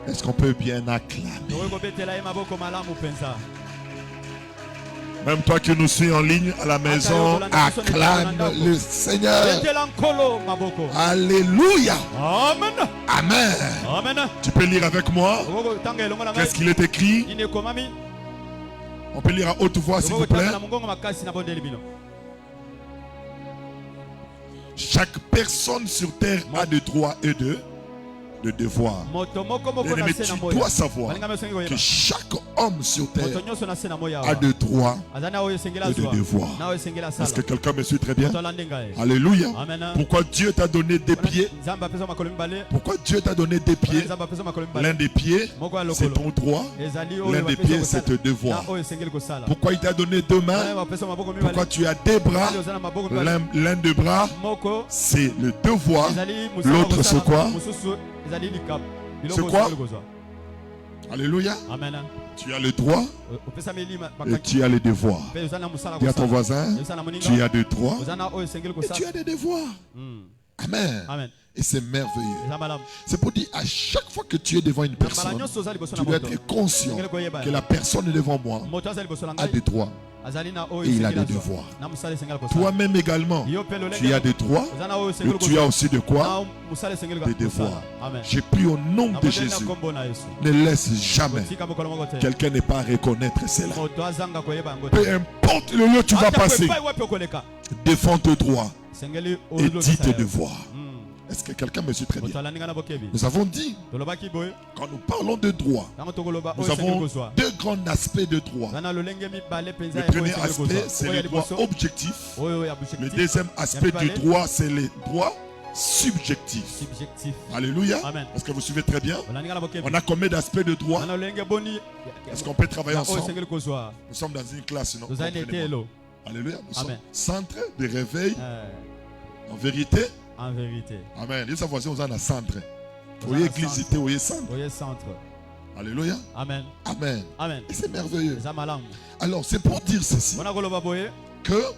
Est-ce qu'on peut bien acclamer? Même toi qui nous suis en ligne à la maison, acclame le Seigneur. Alléluia. Amen. Tu peux lire avec moi. Qu'est-ce qu'il est écrit? On peut lire à haute voix s'il vous plaît. Chaque personne sur terre a de droits et de devoirs. Bien-aimé, tu dois savoir que chaque homme sur terre a de droits et de devoirs. Est-ce que quelqu'un me suit très bien? Alléluia. Pourquoi Dieu t'a donné des pieds? Pourquoi Dieu t'a donné des pieds? L'un des pieds, c'est ton droit. L'un des pieds, c'est ton devoir. Pourquoi il t'a donné deux mains? Pourquoi tu as des bras? L'un des bras, c'est le devoir. L'autre, c'est quoi? C'est quoi? Alléluia. Tu as le droit et tu as les devoirs. Dis à ton voisin, tu as des droits et tu as des devoirs. Amen. Et c'est merveilleux. C'est pour dire, à chaque fois que tu es devant une personne, tu dois être conscient que la personne devant moi a des droits et il a des devoirs. Toi-même également, tu as des droits et tu as aussi de quoi? Des devoirs. J'ai pris au nom de Jésus. Ne laisse jamais quelqu'un ne pas reconnaître cela. Peu importe le lieu où tu vas passer, défends tes droits et dis tes devoirs. Est-ce que quelqu'un me suit très bien? Nous avons dit, quand nous parlons de droit, nous avons deux grands aspects de droit. Le premier aspect, c'est le droit objectif. Le deuxième aspect du droit, c'est le droit subjectif. Alléluia. Est-ce que vous suivez très bien? On a combien d'aspects de droit? Est-ce qu'on peut travailler ensemble? Nous sommes dans une classe, non? Alléluia. Nous sommes centre de réveil. En vérité. En vérité. Amen. Et ça voici, on a un centre. Vous église, vous centre. Alléluia. Amen. Amen. Et c'est merveilleux. Alors, c'est pour dire ceci. Que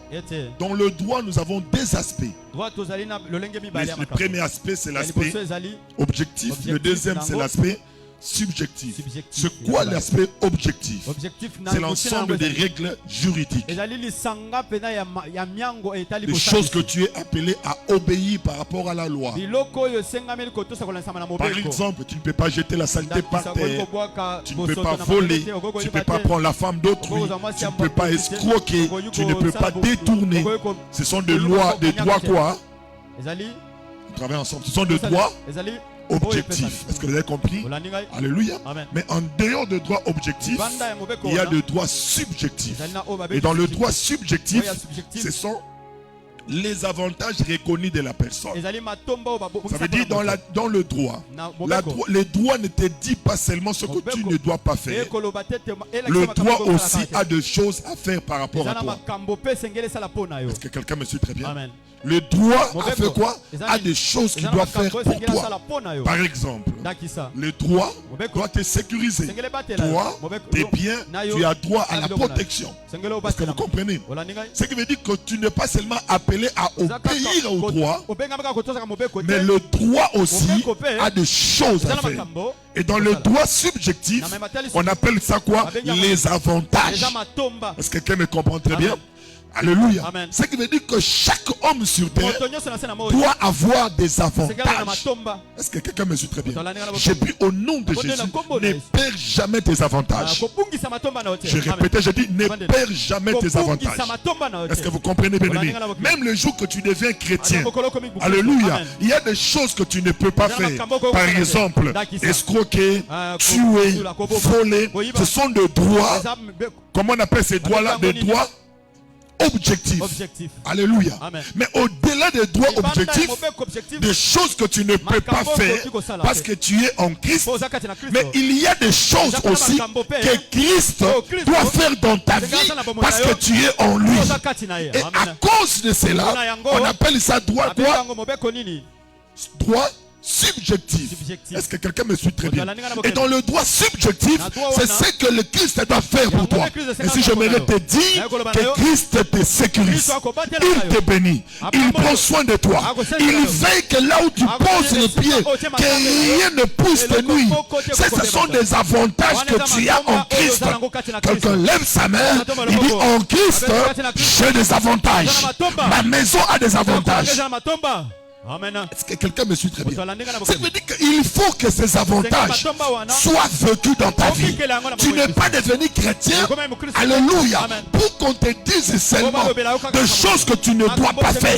dans le droit, nous avons deux aspects. Le premier aspect, c'est l'aspect objectif. Le deuxième, c'est l'aspect subjectif. C'est quoi l'aspect objectif? C'est l'ensemble des règles juridiques. Des choses que tu es appelé à obéir par rapport à la loi. Par exemple, tu ne peux pas jeter la saleté par terre. Tu ne peux pas voler. Tu ne peux pas prendre la femme d'autrui. Tu ne peux pas escroquer. Tu ne peux pas détourner. Ce sont des lois, des droits quoi? On travaille ensemble. Ce sont des droits objectif. Est-ce que vous avez compris? Alléluia. Mais en dehors de droit objectif, il y a le droit subjectif. Et dans le droit subjectif, ce sont les avantages reconnus de la personne. Ça veut dire dans le droit, le droit ne te dit pas seulement ce que tu ne dois pas faire. Le droit aussi a des choses à faire par rapport à toi. Est-ce que quelqu'un me suit très bien? Le droit a fait quoi? A des choses qu'il doit faire pour toi. Par exemple, le droit doit te sécuriser. Toi, tes biens, tu as droit à la protection. Est-ce que vous comprenez? Ce qui veut dire que tu n'es pas seulement appelé à obéir au droit, mais le droit aussi a des choses à faire. Et dans le droit subjectif, on appelle ça quoi? Les avantages. Est-ce que quelqu'un me comprend très bien? Alléluia. Ce qui veut dire que chaque homme sur terre doit avoir des avantages. Est-ce que quelqu'un me suit très bien? J'ai pris au nom de Jésus, ne perds jamais tes avantages. Je répète, je dis, ne perds jamais tes avantages. Est-ce que vous comprenez bien? Même le jour que tu deviens chrétien, alléluia, il y a des choses que tu ne peux pas faire. Par exemple, escroquer, tuer, voler. Ce sont des droits. Comment on appelle ces droits-là? Des droits objectif. Alléluia. Mais au-delà des droits objectifs, des choses que tu ne peux pas faire parce que tu es en Christ, mais il y a des choses aussi que Christ doit faire dans ta vie parce que tu es en lui. Et à cause de cela, on appelle ça droit quoi? Droit subjectif. Est-ce que quelqu'un me suit très bien? Et dans le droit subjectif, c'est ce que le Christ doit faire pour toi. Et si je m'aimerais te dire que Christ te sécurise, il te bénit, il prend soin de toi, il veille que là où tu poses les pieds, que rien ne puisse te nuire. Ce sont des avantages que tu as en Christ. Quelqu'un lève sa main, il dit en Christ, j'ai des avantages. Ma maison a des avantages. Est-ce que quelqu'un me suit très bien? Ça veut dire qu'il faut que ces avantages soient vécus dans ta vie. Tu n'es pas devenu chrétien, alléluia, pour qu'on te dise seulement des choses que tu ne dois pas faire.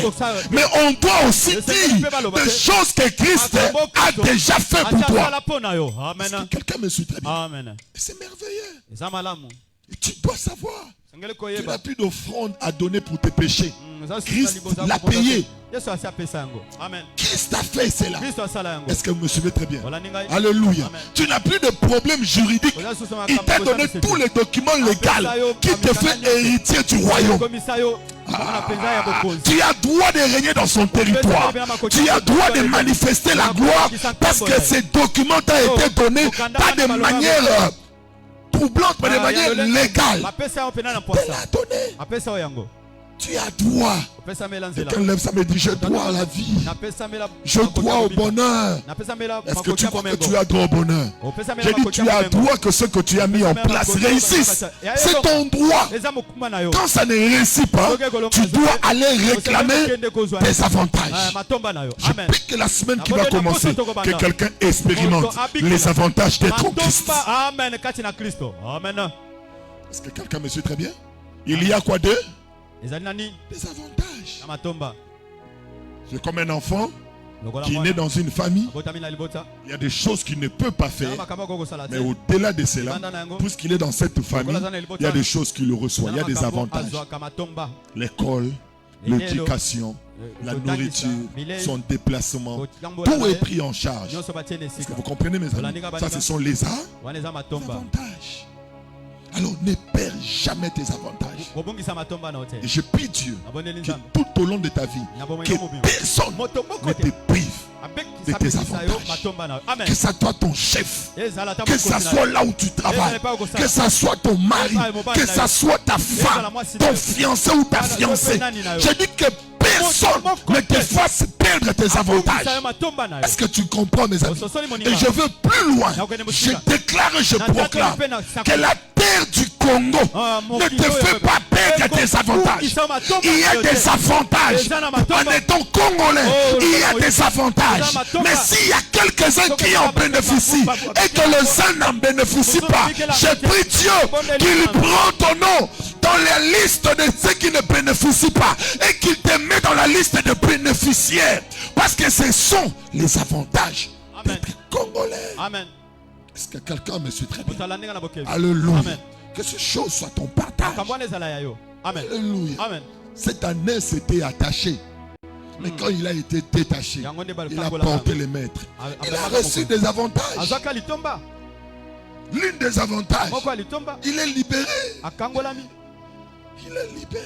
Mais on doit aussi dire des choses que Christ a déjà fait pour toi. Est-ce que quelqu'un me suit très bien? C'est merveilleux. Et tu dois savoir. Tu n'as plus d'offrande à donner pour tes péchés. Christ l'a payé. Christ a fait cela. Est-ce que vous me suivez très bien? Alléluia. Tu n'as plus de problème juridique. Il t'a donné tous les documents légaux qui te fait héritier du royaume. Tu as droit de régner dans son territoire. Tu as droit de manifester la gloire parce que ces documents t'ont été donnés pas de manière troublante, mais de manière légale. Tu as droit. Quelqu'un lève ça me dit, je dois à la vie. Je dois au bonheur. Est-ce que tu crois que tu as droit au bonheur? J'ai dit, tu as droit que ce que tu as mis en place réussisse. C'est ton droit. Quand ça ne réussit pas, tu dois aller réclamer tes avantages. Je prie que la semaine qui va commencer, que quelqu'un expérimente les avantages d'être en Christ. Est-ce que quelqu'un me suit très bien? Il y a quoi d'eux? Des avantages. C'est comme un enfant qui est né dans une famille. Il y a des choses qu'il ne peut pas faire. Mais au-delà de cela, puisqu'il est dans cette famille, il y a des choses qu'il reçoit. Il y a des avantages. L'école, l'éducation, la nourriture, son déplacement, tout est pris en charge. Est-ce que vous comprenez, mes amis? Ça, ce sont les avantages. Alors ne perds jamais tes avantages. Et je prie Dieu que tout au long de ta vie, que personne ne te prive de tes avantages. Que ça soit ton chef, que ça soit là où tu travailles, que ça soit ton mari, que ça soit ta femme, ton fiancé ou ta fiancée. Je dis que personne ne te fasse perdre tes avantages. Est-ce que tu comprends, mes amis? Et je veux plus loin. Je déclare et je proclame que la terre du Congo ne te fait pas perdre tes avantages. Il y a des avantages. En étant congolais, il y a des avantages. Mais s'il y a quelques-uns qui en bénéficient et que les uns n'en bénéficient pas, je prie Dieu qu'il prend ton nom dans la liste de ceux qui ne bénéficient pas et qu'il te met dans la liste de bénéficiaires, parce que ce sont les avantages d'être congolais. Amen. Est-ce que quelqu'un me suit très bien? Alléluia. Amen. Que ce chose soit ton partage. Amen. Alléluia. Amen. Cette année s'était attachée. Mais quand il a été détaché, il a porté les maîtres. Il a reçu des avantages. L'une des avantages, il est libéré. Il est libéré.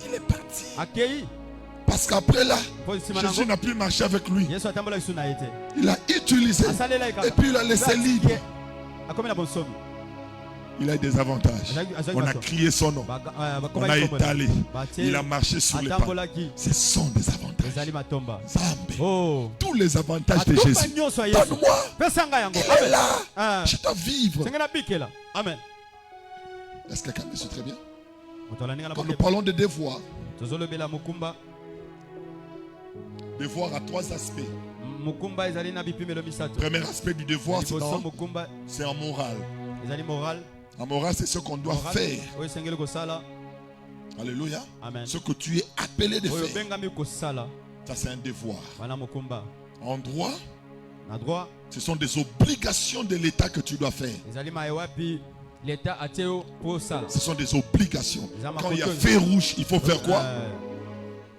Il est parti. Parce qu'après là, Jésus n'a plus marché avec lui. Il a utilisé et puis il a laissé libre. Il a eu des avantages. On a crié son nom. On a étalé. Il a marché sur les pas. Ce sont des avantages. Oh. Tous les avantages de Jésus. Donne-moi. Il est là. Je dois vivre. Amen. Est-ce que quelqu'un me suit très bien? Quand nous parlons de devoir, devoir a trois aspects. Premier aspect du devoir, c'est en moral. En moral, c'est ce qu'on doit faire. Alléluia. Amen. Ce que tu es appelé de faire. Ça, c'est un devoir. En droit, ce sont des obligations de l'État que tu dois faire. Ce sont des obligations. Quand il y a feu rouge, il faut faire quoi?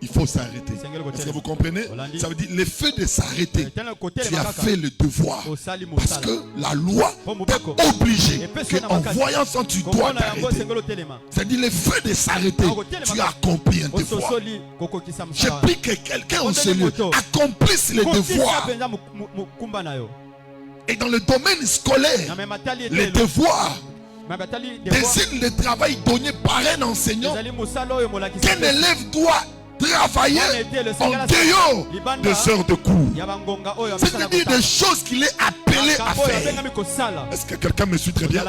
il faut s'arrêter. Est-ce que vous comprenez? Ça veut dire le fait de s'arrêter, tu as fait le devoir. Parce que la loi t'est obligée qu'en voyant ça, tu dois t'arrêter. C'est-à-dire le fait de s'arrêter, tu as accompli un devoir. J'ai pris que quelqu'un en ce lieu accomplisse le devoir. Et dans le domaine scolaire, les devoirs désignent le travail donné par un enseignant qu'un élève doit travailler en dehors des heures de cours. C'est-à-dire des choses qu'il est appelé à faire. Est-ce que quelqu'un me suit très bien?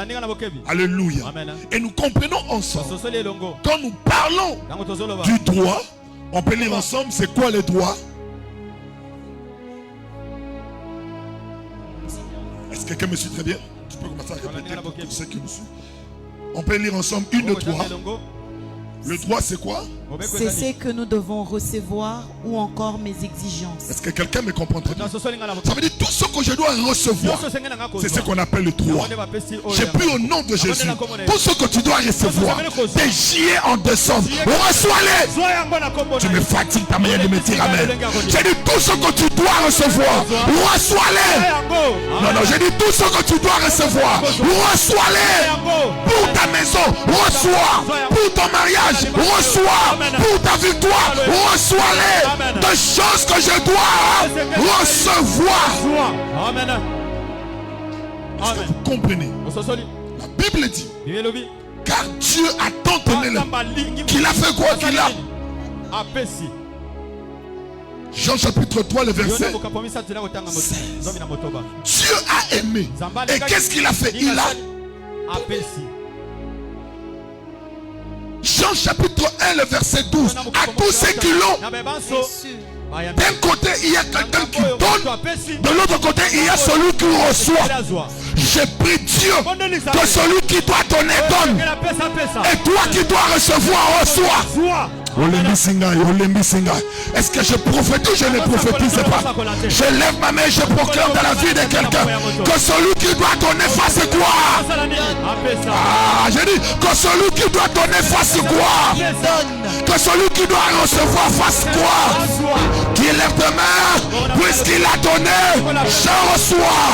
Alléluia. Et nous comprenons ensemble, quand nous parlons du droit, on peut lire ensemble, c'est quoi le droit? Est-ce que quelqu'un me suit très bien? Tu peux commencer à répéter pour tous ceux qui me suivent. On peut lire ensemble une, deux, trois. Le droit, c'est quoi? C'est ce que nous devons recevoir ou encore mes exigences. Est-ce que quelqu'un me comprend très bien? Ça veut dire tout ce que je dois recevoir, c'est ce qu'on appelle le droit. J'ai pris au nom de Jésus tout ce que tu dois recevoir. Des giets en décembre, reçois-les. Tu me fatigues ta manière de me dire amen. J'ai dit tout ce que tu dois recevoir, reçois-les. Non, j'ai dit tout ce que tu dois recevoir, reçois-les. Pour ta maison, reçois. Pour ton mariage, reçois. Pour ta victoire, reçois-les. Des choses que je dois recevoir. Amen. Est-ce que vous comprenez? La Bible dit, car Dieu a tant aimé qu'il a fait quoi? Qu'il a. Jean chapitre 3, le verset 16. Dieu a aimé. Et qu'est-ce qu'il a fait? Il a. Jean chapitre 1, le verset 12. À tous ceux qui l'ont. D'un côté, il y a quelqu'un qui donne. De l'autre côté, il y a celui qui reçoit. J'ai pris Dieu que celui qui doit donner donne. Et toi qui dois recevoir, reçois. Est-ce que je prophétise ou je ne prophétise pas? Je lève ma main, je proclame dans la vie de quelqu'un que celui qui doit donner fasse quoi? J'ai dit que celui qui doit donner fasse quoi? Que celui qui doit recevoir fasse quoi? Qui lève ta main, puisqu'il a donné, je reçois.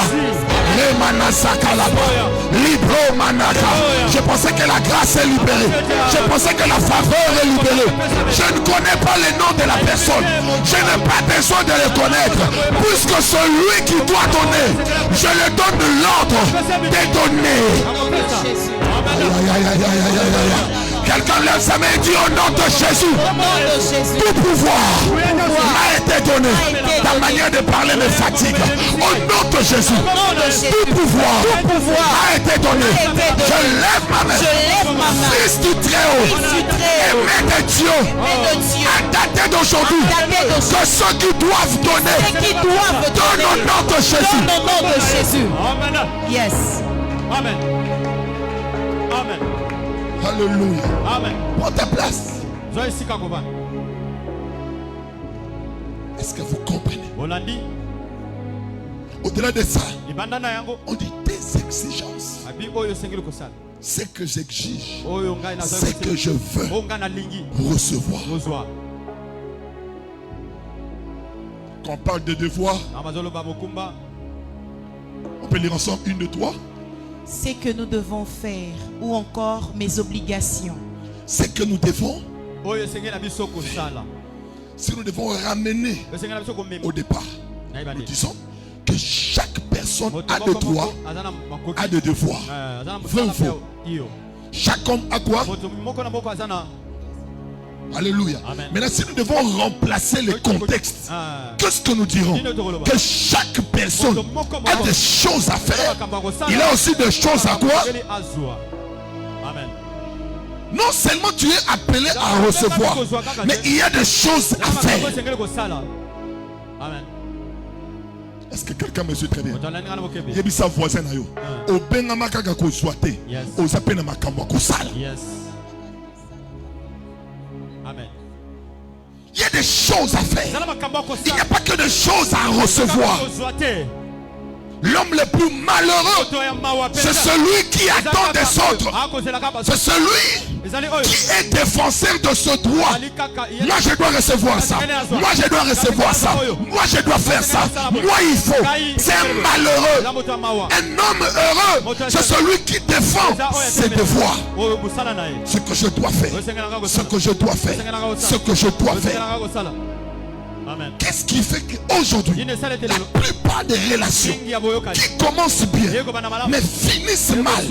Je pensais que la grâce est libérée. Je pensais que la faveur est libérée. Je ne connais pas le nom de la personne. Je n'ai pas besoin de le connaître. Puisque celui qui doit donner, je le donne l'ordre de donner. Quelqu'un lève sa main et dit au nom de Jésus, tout pouvoir m'a été donné. Ta manière de parler me fatigue. Au nom de Jésus, tout pouvoir m'a été donné. Je lève ma main, Fils du Très-Haut, aimé de Dieu, à dater d'aujourd'hui, que ceux qui doivent donner, donnent au nom de Jésus. Amen. Yes. Amen. Amen. Alléluia. Amen. Prends ta place. Est-ce que vous comprenez? Au-delà de ça, on dit des exigences. Ce que j'exige, ce que je veux recevoir. Quand on parle de devoir, on peut lire ensemble une, deux, trois. C'est que nous devons faire ou encore mes obligations. C'est que nous devons faire. Si nous devons ramener au départ, nous disons que chaque personne a des droits, a des devoirs. Vrai ou faux? Chaque homme a quoi? Alléluia. Amen. Maintenant, si nous devons remplacer le contexte, qu'est-ce que nous dirons? Que chaque personne a des choses à faire. Il a aussi des choses à quoi? Amen. Non seulement tu es appelé à recevoir, mais il y a des choses à faire. Amen. Est-ce que quelqu'un me suit très bien? Il y a sa voisin. Yes. Amen. Il y a des choses à faire. Il n'y a pas que des choses à recevoir. L'homme le plus malheureux, c'est celui qui attend des autres. C'est celui qui est défenseur de ce droit. Moi je dois recevoir ça. Moi je dois recevoir ça. Moi je dois faire ça. Moi il faut. C'est un malheureux. Un homme heureux, c'est celui qui défend ses devoirs. Ce que je dois faire. Ce que je dois faire. Ce que je dois faire. Qu'est-ce qui fait qu'aujourd'hui, la plupart des relations qui commencent bien, mais finissent mal.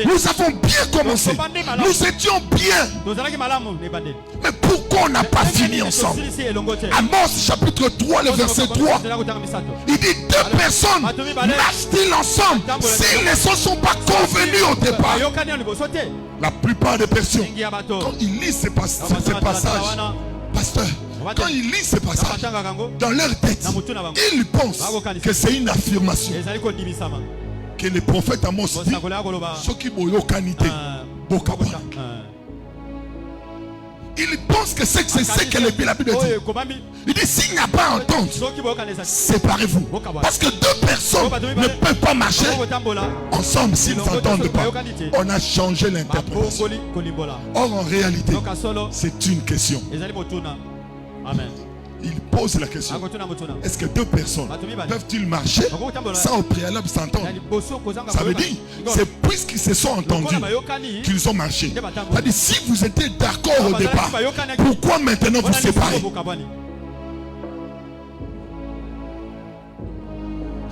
Nous avons bien commencé. Nous étions bien. Mais pourquoi on n'a pas fini ensemble? Amos chapitre 3, le verset 3. Il dit, deux personnes marchent-ils ensemble s'ils ne se sont pas convenus au départ? La plupart des personnes, quand ils lisent ces passages, pasteur, quand ils lisent ces passages, dans leur tête, ils pensent que c'est une affirmation. Que le prophète Amos dit, ceux qui m'ont canité, il pense que c'est ce que la Bible dit. Il dit, s'il n'y a pas entente, séparez-vous. Parce que deux personnes ne peuvent pas marcher ensemble s'ils ne s'entendent pas. On a changé l'interprétation. Or, en réalité, c'est une question. Amen. Il pose la question. Est-ce que deux personnes peuvent-ils marcher sans au préalable s'entendre? Ça veut dire, c'est puisqu'ils se sont entendus qu'ils ont marché. Ça veut dire, si vous étiez d'accord au départ, pourquoi maintenant vous séparez?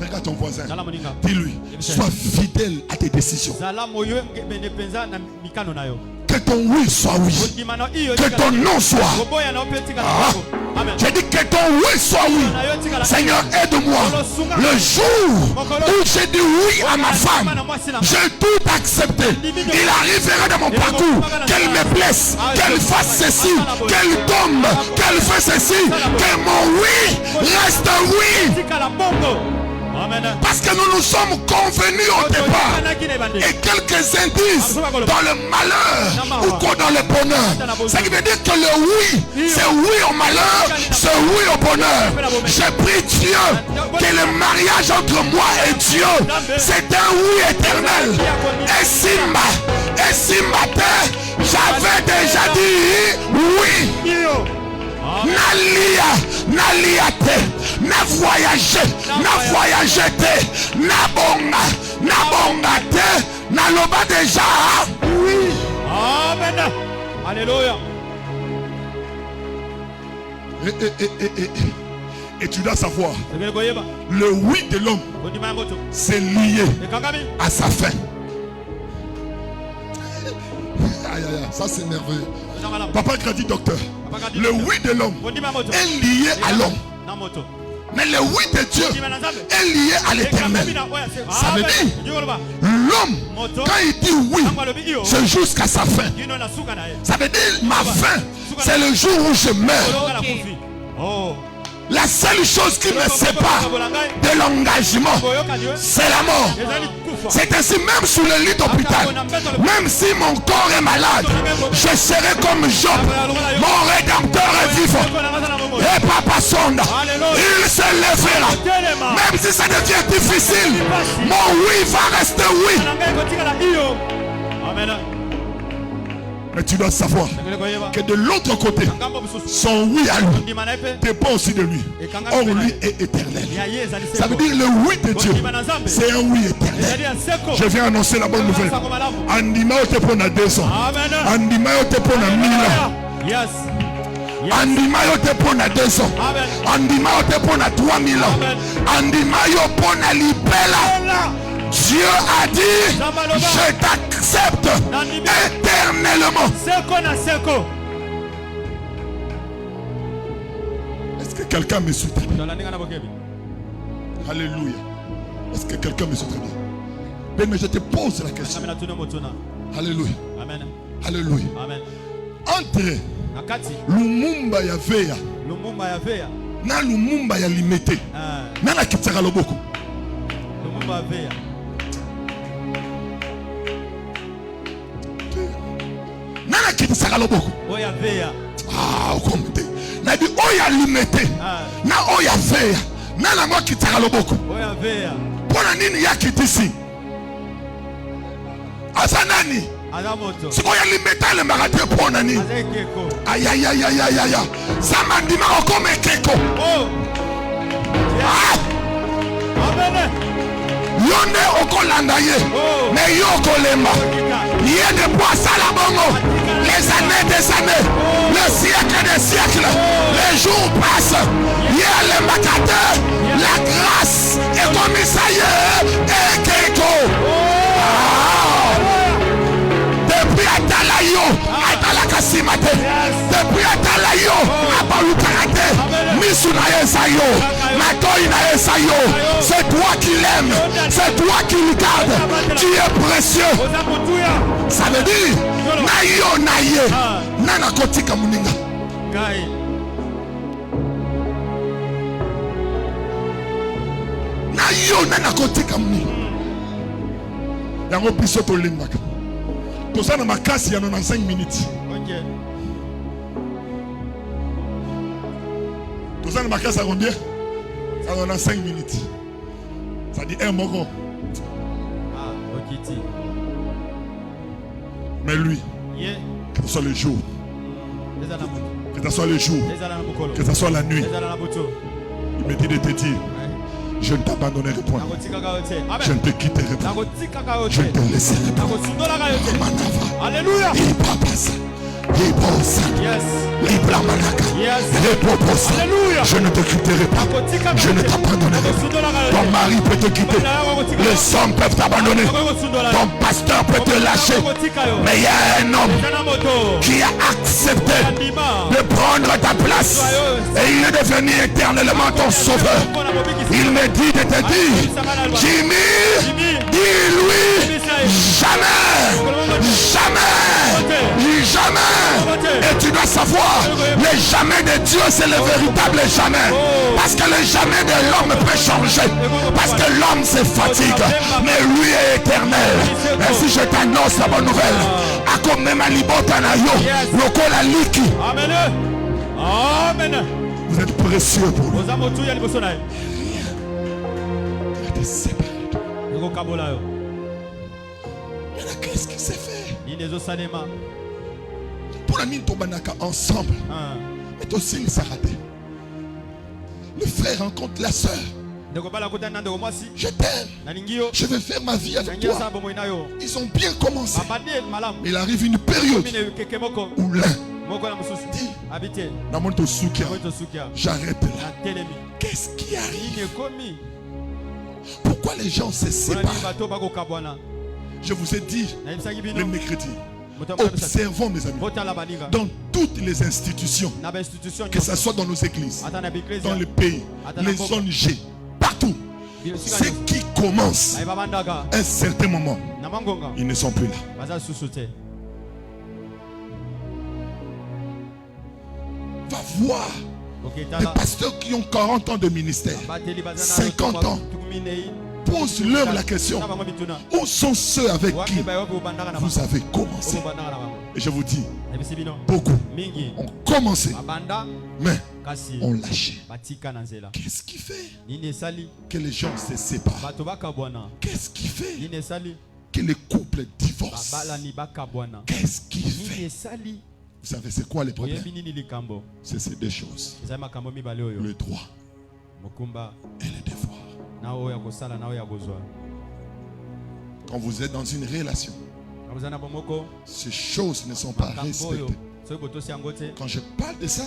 Regarde ton voisin. Dis-lui, sois fidèle à tes décisions. Que ton oui soit oui. Que ton non soit. J'ai dit que ton oui soit oui. Seigneur, aide-moi. Le jour où j'ai dit oui à ma femme, j'ai tout accepté. Il arrivera dans mon parcours qu'elle me blesse, qu'elle fasse ceci, qu'elle tombe, qu'elle fasse ceci, que mon oui reste oui. Parce que nous nous sommes convenus au départ. Et quelques indices dans le malheur ou dans le bonheur. Ça veut dire que le oui, c'est oui au malheur, c'est oui au bonheur. J'ai pris Dieu, que le mariage entre moi et Dieu, c'est un oui éternel. Et si matin, j'avais déjà dit oui. Nalia te, na voyager te, na bonga te, na loba déjà. Oui. Amen. Alléluia. Et tu dois savoir, le oui de l'homme, c'est lié à sa fin. Ça c'est merveilleux. Papa Grady, docteur, le oui de l'homme est lié à l'homme. Mais le oui de Dieu est lié à l'éternel. Ça veut dire, l'homme, quand il dit oui, c'est jusqu'à sa fin. Ça veut dire, ma fin, c'est le jour où je meurs. La seule chose qui me sépare de l'engagement, c'est la mort. C'est ainsi, même sous le lit d'hôpital, même si mon corps est malade, je serai comme Job. Mon rédempteur est vivant. Et Papa Sonda, il se lèvera. Même si ça devient difficile, mon oui va rester oui. Amen. Mais tu dois savoir que de l'autre côté, son oui à lui dépend aussi de lui. Or, lui est éternel. Ça veut dire le oui de Dieu, c'est un oui éternel. Je viens annoncer la bonne nouvelle. Andima te pour 200. Andima te pour 1000 ans. Andima te pour 200. Andima te pour 3000 ans. Andima pour libella. Dieu a dit, je t'accepte éternellement. Est-ce que quelqu'un me suit très bien? Alléluia. Est-ce que quelqu'un me suit très bien? Mais je te pose la question. Alléluia. Alléluia. Entre Lumumba ya Veya na Lumumba ya Limete na kitaka loboko. Lumumba Veya. Nana kitisaka loboko. Oya Veya. Ah, okomete. Na di oya Limete. Na oya Veya. Nana ngo kitisaka loboko. Oya Veya. Pona nini ya kitisi? Asa nani? Ce qu'on y a limité le marathon pour Nani. Aïe aïe aïe aïe aïe aïe. Ça m'a dit comme un keko. Yonde okolanda ye. Mais yo kolema. Yé de poisson à la bongo. Les années des années. Le siècle des siècles. Les jours passent. Yé le macateur. La grâce est comme ça y est. Et keko. Depuis Atalayo, Atalakasimate, depuis Atalayo, Abalukarate, Misunaye Sayo, Matoinaye Sayo, c'est toi qui l'aimes, c'est toi qui le gardes, tu es précieux. Ça veut dire, Nayo Naye, Nana Kotika Muninga. Nayo Nana Kotika Muninga. Yango pisoto limbaka. Tout ça dans ma casse, il y en a 5 minutes. Tout ça dans ma casse, ça combien? Ça en a 5 minutes. Ça dit un mot. Mais lui, que ce soit le jour, que ce soit le jour, que ce soit la nuit, il me dit de te dire, je ne t'abandonnerai point. Je ne te quitterai pas. Je ne te laisserai pas. Alléluia. Je ne te quitterai pas. Je ne t'abandonnerai pas. Ton mari peut te quitter. Les hommes peuvent t'abandonner. Ton pasteur peut te lâcher. Mais il y a un homme qui a accepté de prendre ta place. Et il est devenu éternellement ton sauveur. Il me dit de te dire, Jimmy, dis-lui jamais, jamais, jamais. Et tu dois savoir, le jamais de Dieu, c'est le véritable jamais. Parce que le jamais de l'homme peut changer. Parce que l'homme se fatigue. Mais lui est éternel. Et si je t'annonce la bonne nouvelle, à comme même à Libotanayo, Lokola Liki. Amen. Vous êtes précieux pour lui. Qu'est-ce qui s'est fait? Pour la mine Tobanaka ensemble. Mais aussi il s'est raté. Le frère rencontre la soeur. Je t'aime. Je vais faire ma vie avec toi. Ils ont bien commencé. Mais il arrive une période où l'un dit, j'arrête là. Qu'est-ce qui arrive? Pourquoi les gens se séparent? Je vous ai dit le mercredi. Observons mes amis. Dans toutes les institutions, que ce soit dans nos églises, dans le pays, les zones G, partout, ceux qui commencent à un certain moment, ils ne sont plus là. Va voir des pasteurs qui ont 40 ans de ministère, 50 ans. Pose-leur la question. Où sont ceux avec qui vous avez commencé? Et je vous dis, beaucoup ont commencé, mais ont lâché. Qu'est-ce qui fait que les gens se séparent? Qu'est-ce qui fait que les couples divorcent? Qu'est-ce qui fait? Vous savez c'est quoi les problèmes? C'est ces deux choses. Le droit et le devoir. Quand vous êtes dans une relation, ces choses ne sont pas respectées. Quand je parle de ça,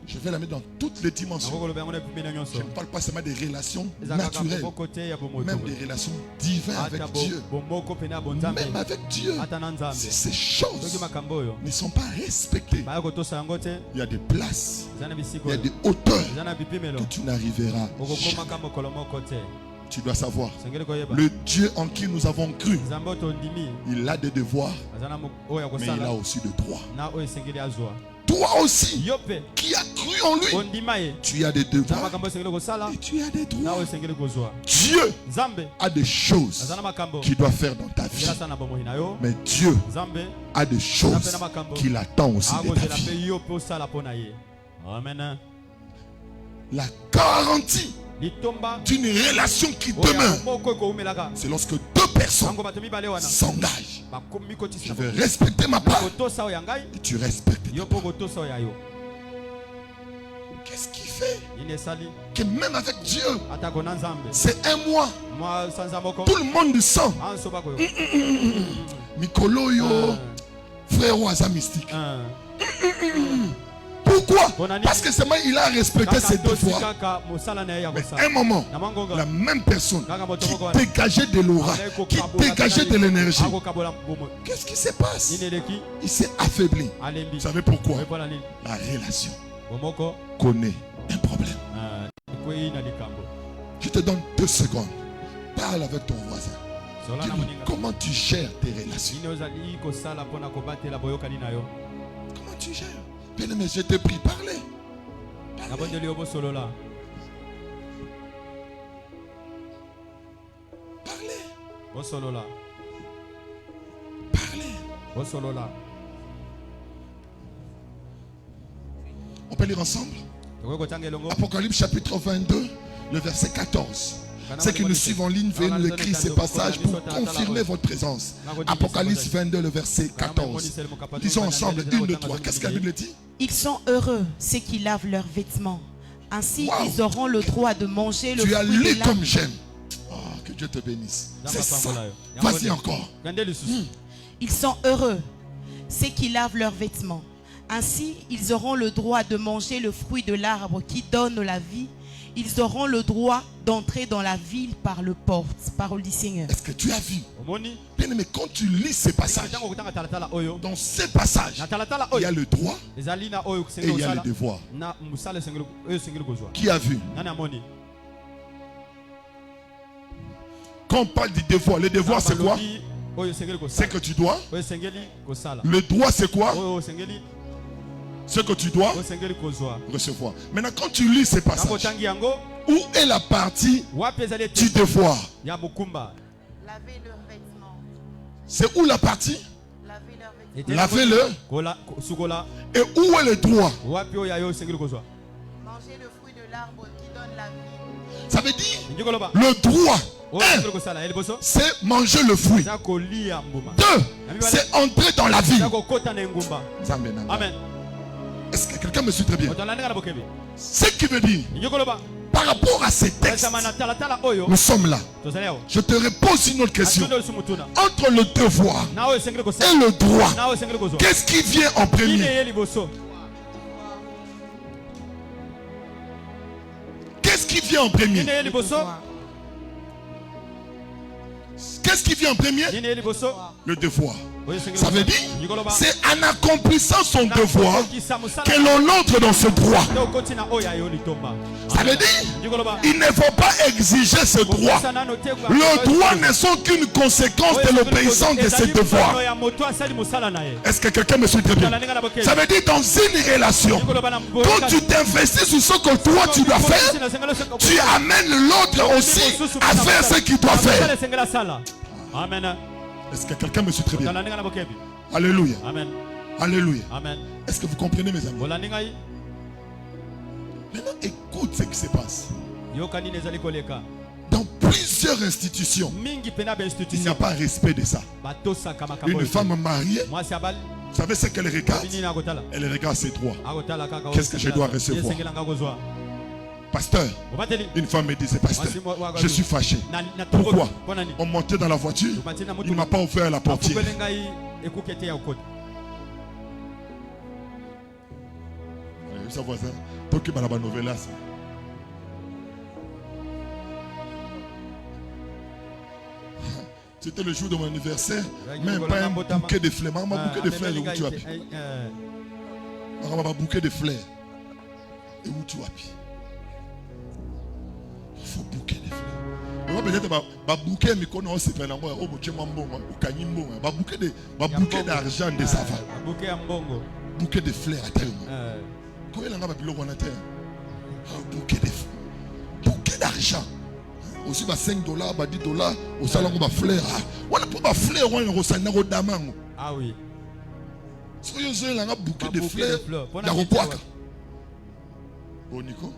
je vais la mettre dans toutes les dimensions. Je ne parle pas seulement des relations naturelles, même des relations divines avec Dieu. Même avec Dieu, si ces choses ne sont pas respectées, il y a des places, il y a des hauteurs que tu n'arriveras jamais. Tu dois savoir, le Dieu en qui nous avons cru, il a des devoirs, mais il a aussi des droits. Toi aussi, qui as cru en lui, tu as des devoirs et tu as des droits. Dieu a des choses qu'il doit faire dans ta vie, mais Dieu a des choses qu'il attend aussi de ta vie. La garantie d'une relation qui demeure, c'est lorsque deux personnes s'engagent. Je vais respecter ma part et tu respectes ta part. Qu'est-ce qui fait que même avec Dieu, c'est un mois, tout le monde sent Mikoloyo, frère Oaza mystique. Pourquoi? Parce que seulement il a respecté ses devoirs. Mais à un moment, la même personne qui dégageait de l'aura, qui dégageait de l'énergie, qu'est-ce qui se passe? Il s'est affaibli. Vous savez pourquoi? La relation connaît un problème. Je te donne 2 secondes. Parle avec ton voisin. Dis-lui comment tu gères tes relations. Comment tu gères? Bien aimé, je te prie, parlez. Parlez. Parlez. On peut lire ensemble? Apocalypse chapitre 22, le verset 14. Ceux qui nous suivent en ligne, veuillez nous écrire ces passages pour confirmer votre présence. Apocalypse 22, le verset 14. Lisons ensemble, 1, 2, 3. Qu'est-ce que la Bible dit? Ils sont heureux, ceux qui lavent leurs vêtements. Ainsi, ils auront le droit de manger le fruit de l'arbre. Tu as lu comme j'aime. Oh, que Dieu te bénisse. C'est ça. Vas-y encore. Ils sont heureux, ceux qui lavent leurs vêtements. Ainsi, ils auront le droit de manger le fruit de l'arbre qui donne la vie. Ils auront le droit d'entrer dans la ville par le porte. Parole du Seigneur. Est-ce que tu as vu? Bien aimé, quand tu lis ces passages, dans ces passages, il y a le droit et il y a le devoir. Qui a vu? Quand on parle du devoir, le devoir c'est quoi? C'est que tu dois. Le droit c'est quoi? Ce que tu dois recevoir. Maintenant, quand tu lis ces passages, où est la partie du devoir? Laver leurs vêtements. C'est où la partie? Laver leurs vêtements. Laver-le. Et où est le droit? Manger le fruit de l'arbre qui donne la vie. Ça veut dire le droit. 1, c'est manger le fruit. 2, c'est entrer dans la vie. Amen. Est-ce que quelqu'un me suit très bien? Ce qui veut dire, par rapport à ces textes, nous sommes là. Je te repose une autre question. Entre le devoir et le droit, qu'est-ce qui vient en premier? Qu'est-ce qui vient en premier? Qu'est-ce qui vient en premier? Le devoir. Ça veut dire, c'est en accomplissant son devoir que l'on entre dans ce droit. Ça veut dire, il ne faut pas exiger ce droit. Le droit ne sont qu'une conséquence de l'obéissance de ce devoir. Est-ce que quelqu'un me suit très bien? Ça veut dire, dans une relation, quand tu t'investis sur ce que toi tu dois faire, tu amènes l'autre aussi à faire ce qu'il doit faire. Amen. Est-ce que quelqu'un me suit très bien? Alléluia. Amen. Alléluia. Amen. Est-ce que vous comprenez, mes amis? Maintenant, écoute ce qui se passe. Dans plusieurs institutions, il n'y a pas respect de ça. Une femme mariée, vous savez ce qu'elle regarde? Elle regarde ses droits. Qu'est-ce que je dois recevoir? Pasteur, une femme me disait, pasteur, je suis fâché. Pourquoi? On montait dans la voiture, il ne m'a pas ouvert la portière. Sa voisin, toi qui m'as la nouvelle. C'était le jour de mon anniversaire, même pas un bouquet de fleurs. Maman, bouquet de fleurs, où tu as pu? Maman, bouquet de fleurs. Et où tu as pu? Il faut bouquet de fleurs. Peut-être bouquet mais qu'on a aussi fait au bouquet d'argent de savon. Bouquet de fleurs à terre. Combien on a besoin de terre? Bouquet de fleurs. Bouquet d'argent. Aussi 5 $, 10 $, au salon de fleurs. On a pas fleurs, on a reçu un damang. Ah oui. Si vous avez un bouquet de fleurs, il y a un Nico.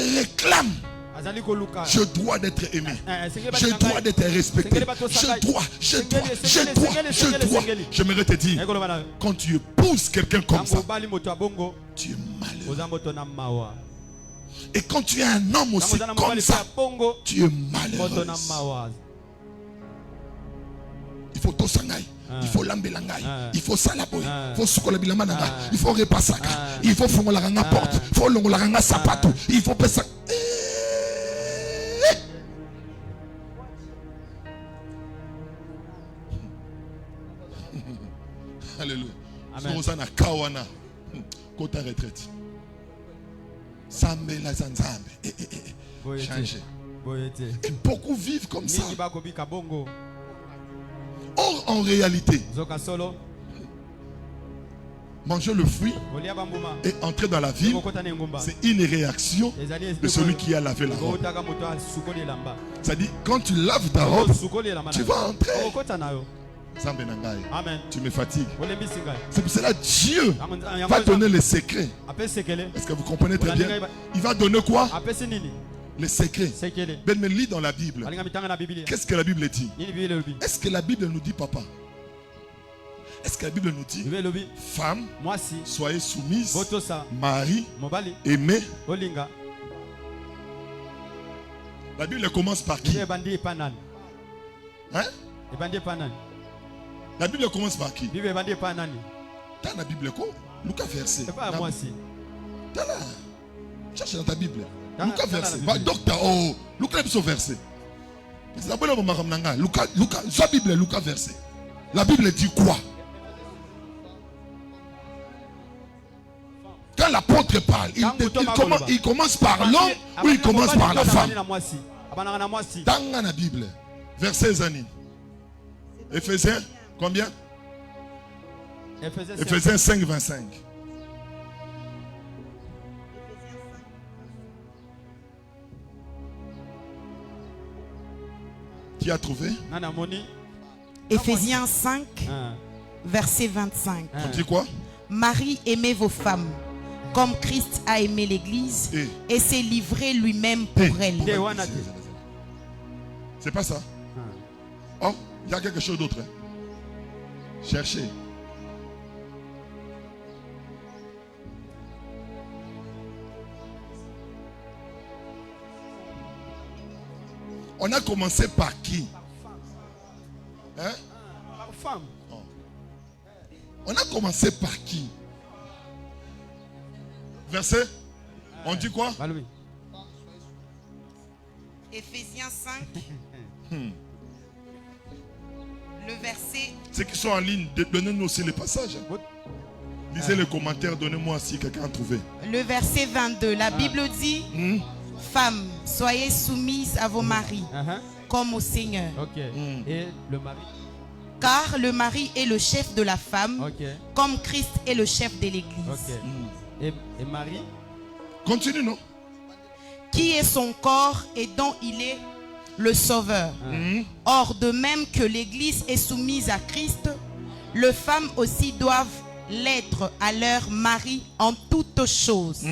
réclame. Je dois d'être aimé. Je dois d'être respecté. Je dois. J'aimerais te dire, quand tu épouses quelqu'un comme ça, tu es malheureux. Et quand tu es un homme aussi comme ça, tu es malheureux. Il faut tout sangai. Il faut lambelangai. Il faut salaboy. Il faut sukolabilamananga. Il faut repasaka. Il faut fongolaranga porte. Il faut longolaranga sapato. Il faut pesa. Alléluia. Sosana kawana. Kota retraite. Sambe la zanzambe. Changer. Et beaucoup vivent comme ça. Or, en réalité, manger le fruit et entrer dans la ville, c'est une réaction de celui qui a lavé la robe. C'est-à-dire, quand tu laves ta robe, tu vas entrer. Amen. Tu me fatigues. C'est pour cela que Dieu va donner les secrets. Est-ce que vous comprenez très bien? Il va donner quoi? Les secrets. Ben me lit dans la Bible. Qu'est-ce que la Bible dit? Est-ce que la Bible nous dit, papa? Est-ce que la Bible nous dit, femme, soyez soumise, mari, aimez? La Bible commence par qui? Hein? La Bible commence par qui? T'as la Bible quoi? Lucas verset. T'as là. Cherche dans ta Bible. Lucas verset. Docteur, oh, Lucas verset. Lucas, sa Bible, Lucas verset. La Bible dit quoi? Quand l'apôtre parle, il commence par l'homme ou il commence par la femme? Dans la Bible, verset Zani. Éphésiens, combien? Éphésiens 5, 25. Qui a trouvé? Éphésiens 5, verset 25. On dit quoi? Marie, aimez vos femmes, comme Christ a aimé l'Église et s'est livré lui-même pour elle. C'est pas ça? Oh, il y a quelque chose d'autre. Hein? Cherchez. On a commencé par qui? Hein? Par femme. Oh. On a commencé par qui? Verset? On dit quoi? Éphésiens 5. Le verset. Ceux qui sont en ligne, donnez-nous aussi les passages. Lisez les commentaires, donnez-moi si quelqu'un a trouvé. Le verset 22, la Bible dit, femmes, soyez soumises à vos maris, comme au Seigneur. Et le mari? Car le mari est le chef de la femme, comme Christ est le chef de l'Église. Et Marie? Continue, non? Qui est son corps et dont il est le sauveur. Or, de même que l'Église est soumise à Christ, les femmes aussi doivent l'être à leur mari en toutes choses.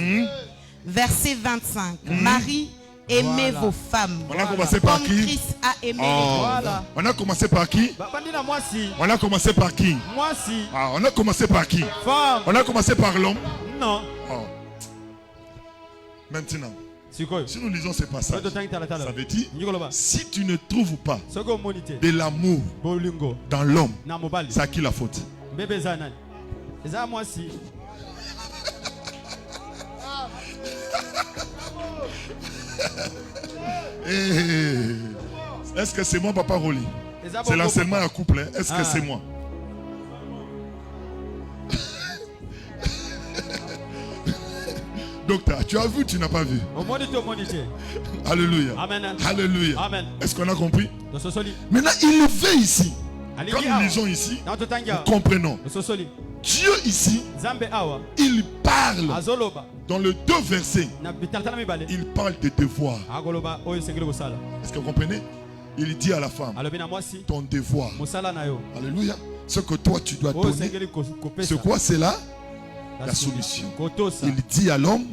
Verset 25. Marie, aimez vos femmes. On a commencé par comme qui? Christ a aimé l'Église. On a commencé par qui? On a commencé par qui? On a commencé par qui? On a commencé par l'homme? Non. Maintenant, si nous lisons ces passages, ça veut dire, si tu ne trouves pas de l'amour dans l'homme, c'est à qui la faute? Est-ce que c'est moi, Papa Roli? C'est l'enseignement à couple. Hein? Est-ce que c'est moi? Docteur, tu as vu, tu n'as pas vu. Alléluia. Amen. Alléluia. Amen. Est-ce qu'on a compris? Maintenant, il le fait ici. Quand nous lisons ici, nous comprenons. Dieu ici, il parle dans les deux versets. Il parle de devoir. Est-ce que vous comprenez? Il dit à la femme, ton devoir. Alléluia. Ce que toi tu dois donner. C'est quoi? C'est là? la soumission. Il dit à l'homme,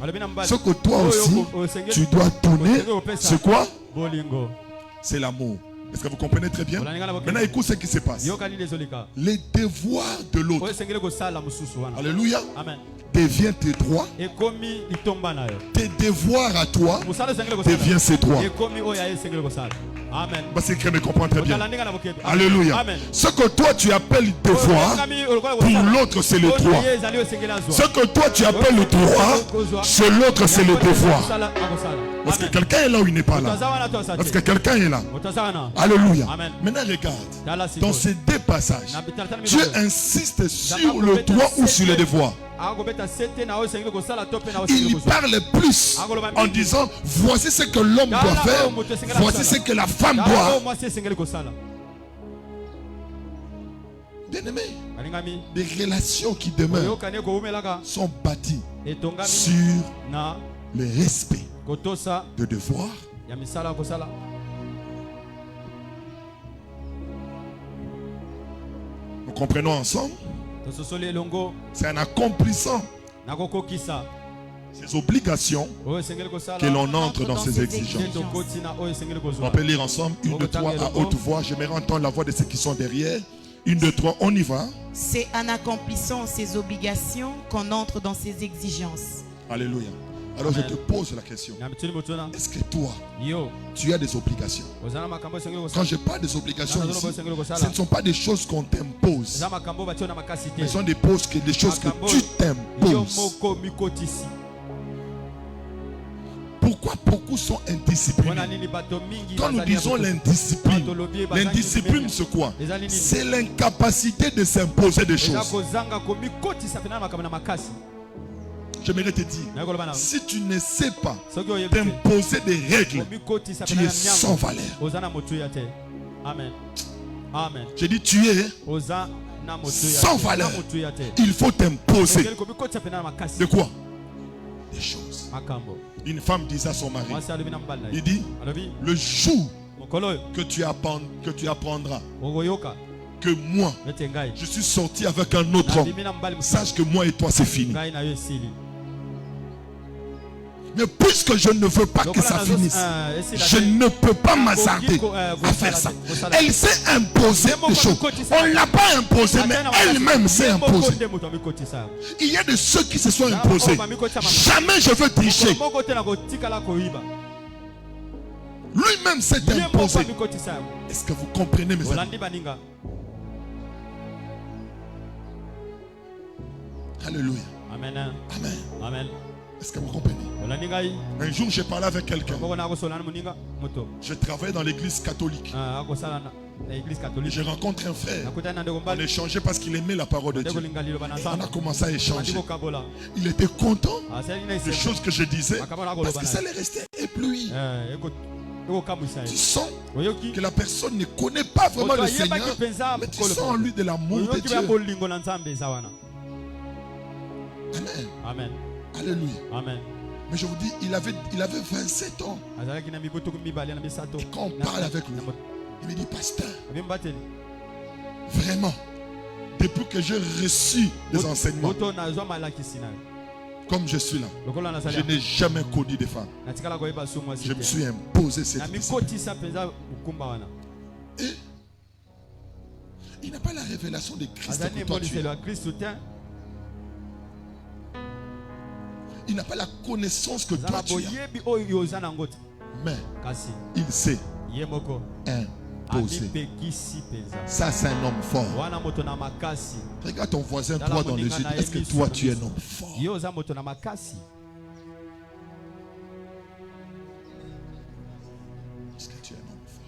ce que toi aussi, tu dois donner, c'est quoi? C'est l'amour. Est-ce que vous comprenez très bien? Maintenant, écoute ce qui se passe. Les devoirs de l'autre, alléluia, devient tes droits. Tes devoirs à toi deviennent ses droits. Parce que quelqu'un me comprend très bien. Alléluia. Ce que toi tu appelles devoir, pour l'autre c'est le droit. Ce que toi tu appelles le droit, chez l'autre c'est le devoir. Parce que quelqu'un est là ou il n'est pas là. Parce que quelqu'un est là. Alléluia. Maintenant regarde. Dans ces deux passages, Dieu insiste sur le droit ou sur le devoir. Il parle plus en disant voici ce que l'homme doit faire, voici ce que la femme doit. Bien-aimés, des relations qui demeurent sont bâties sur le respect de devoir. Nous comprenons ensemble. C'est en accomplissant ces obligations que l'on entre dans ces exigences. On peut lire ensemble 1, 2, 3 à haute voix. J'aimerais entendre la voix de ceux qui sont derrière. 1, 2, 3, on y va. C'est en accomplissant ces obligations qu'on entre dans ces exigences. Alléluia. Alors je te pose la question. Est-ce que toi, tu as des obligations? Quand je parle des obligations ici, ce ne sont pas des choses qu'on t'impose. Mais ce sont des choses que tu t'imposes. Pourquoi beaucoup sont indisciplinés? Quand nous disons l'indiscipline, l'indiscipline c'est quoi? C'est l'incapacité de s'imposer des choses. J'aimerais te dire, si tu ne sais pas t'imposer des règles, tu es sans valeur. Amen. J'ai dit tu es sans valeur. Il faut t'imposer. De quoi? Des choses. Une femme disait à son mari, il dit, le jour que tu apprendras que moi, je suis sorti avec un autre homme, sache que moi et toi c'est fini. Mais puisque je ne veux pas que ça finisse, je ne peux pas m'hasarder à faire ça. Elle s'est imposée des choses. On ne l'a pas imposée, mais elle-même s'est imposée. Il y a de ceux qui se sont imposés. Jamais je veux tricher. Lui-même s'est imposé. Est-ce que vous comprenez mes amis? Alléluia. Amen. Amen. Amen. Est-ce que vous comprenez? Un jour, j'ai parlé avec quelqu'un. Je travaillais dans l'église catholique. Et je rencontre un frère. On échangeait parce qu'il aimait la parole de Dieu. Et on a commencé à échanger. Il était content des choses que je disais parce que ça allait rester ébloui. Tu sens que la personne ne connaît pas vraiment le Seigneur, mais tu sens en lui de l'amour de Dieu. Amen. Amen. Alléluia. Amen. Mais je vous dis, il avait 27 ans. Et quand on parle avec lui, il me dit, pasteur, vraiment, depuis que j'ai reçu les enseignements, comme je suis là, je n'ai jamais connu de femme. Je me suis imposé cette discipline. Et il n'a pas la révélation de Christ que toi tu es. Il n'a pas la connaissance que toi tu as. Mais il s'est imposé. Ça c'est un homme fort. Regarde ton voisin droit dans les yeux. Est-ce que toi tu es un homme fort? Est-ce que tu es un homme fort?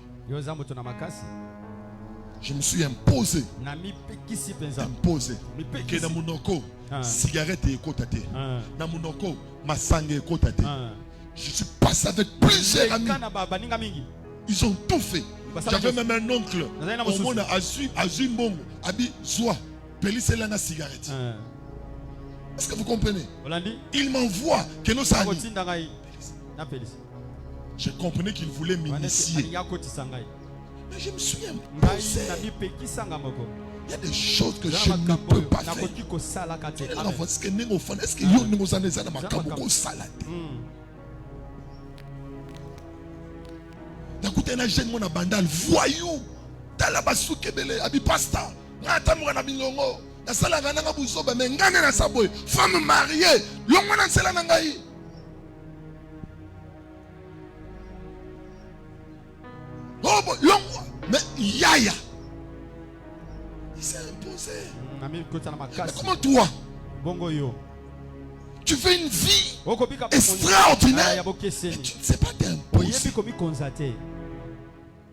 Je me suis imposé. Imposé. Que dans mon oko, cigarette et kotate. Dans mon oko, ma sangue et kotate. Je suis passé avec plusieurs amis. Ils ont tout fait. J'avais même un oncle. Au monde a Azumbongo. Abi Zoua. Pelisse la cigarette. Est-ce que vous comprenez? Il m'envoie que nous amis. Je comprenais qu'il voulait m'initier. Mais je me suis imposé. Il y a des choses que je ne peux pas faire. Est-ce que vous avez Nakute na jeune mon abandal voyou tala basuke bele abi pasta ngata mwana bilongo na sala ngana buzoba me ngane na saboy femme mariée longo na sala na ngai oh longo mais yaya il s'est imposé. Mais comment toi tu fais une vie extraordinaire et tu ne sais pas t'imposer.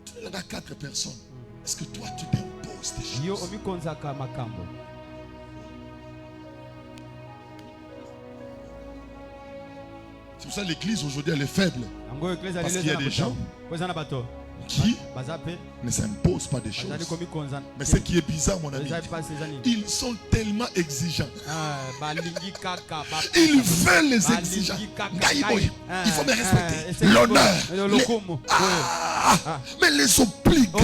Tu es là 4 personnes. Est-ce que toi tu t'imposes des choses? C'est pour ça que l'église aujourd'hui elle est faible. Parce qu'il y a des gens qui ne s'imposent pas des choses. Mais ce qui est bizarre, mon ami, ils sont tellement exigeants. Ils veulent les exigeants. Il faut me respecter. L'honneur. Mais les oblige. Ils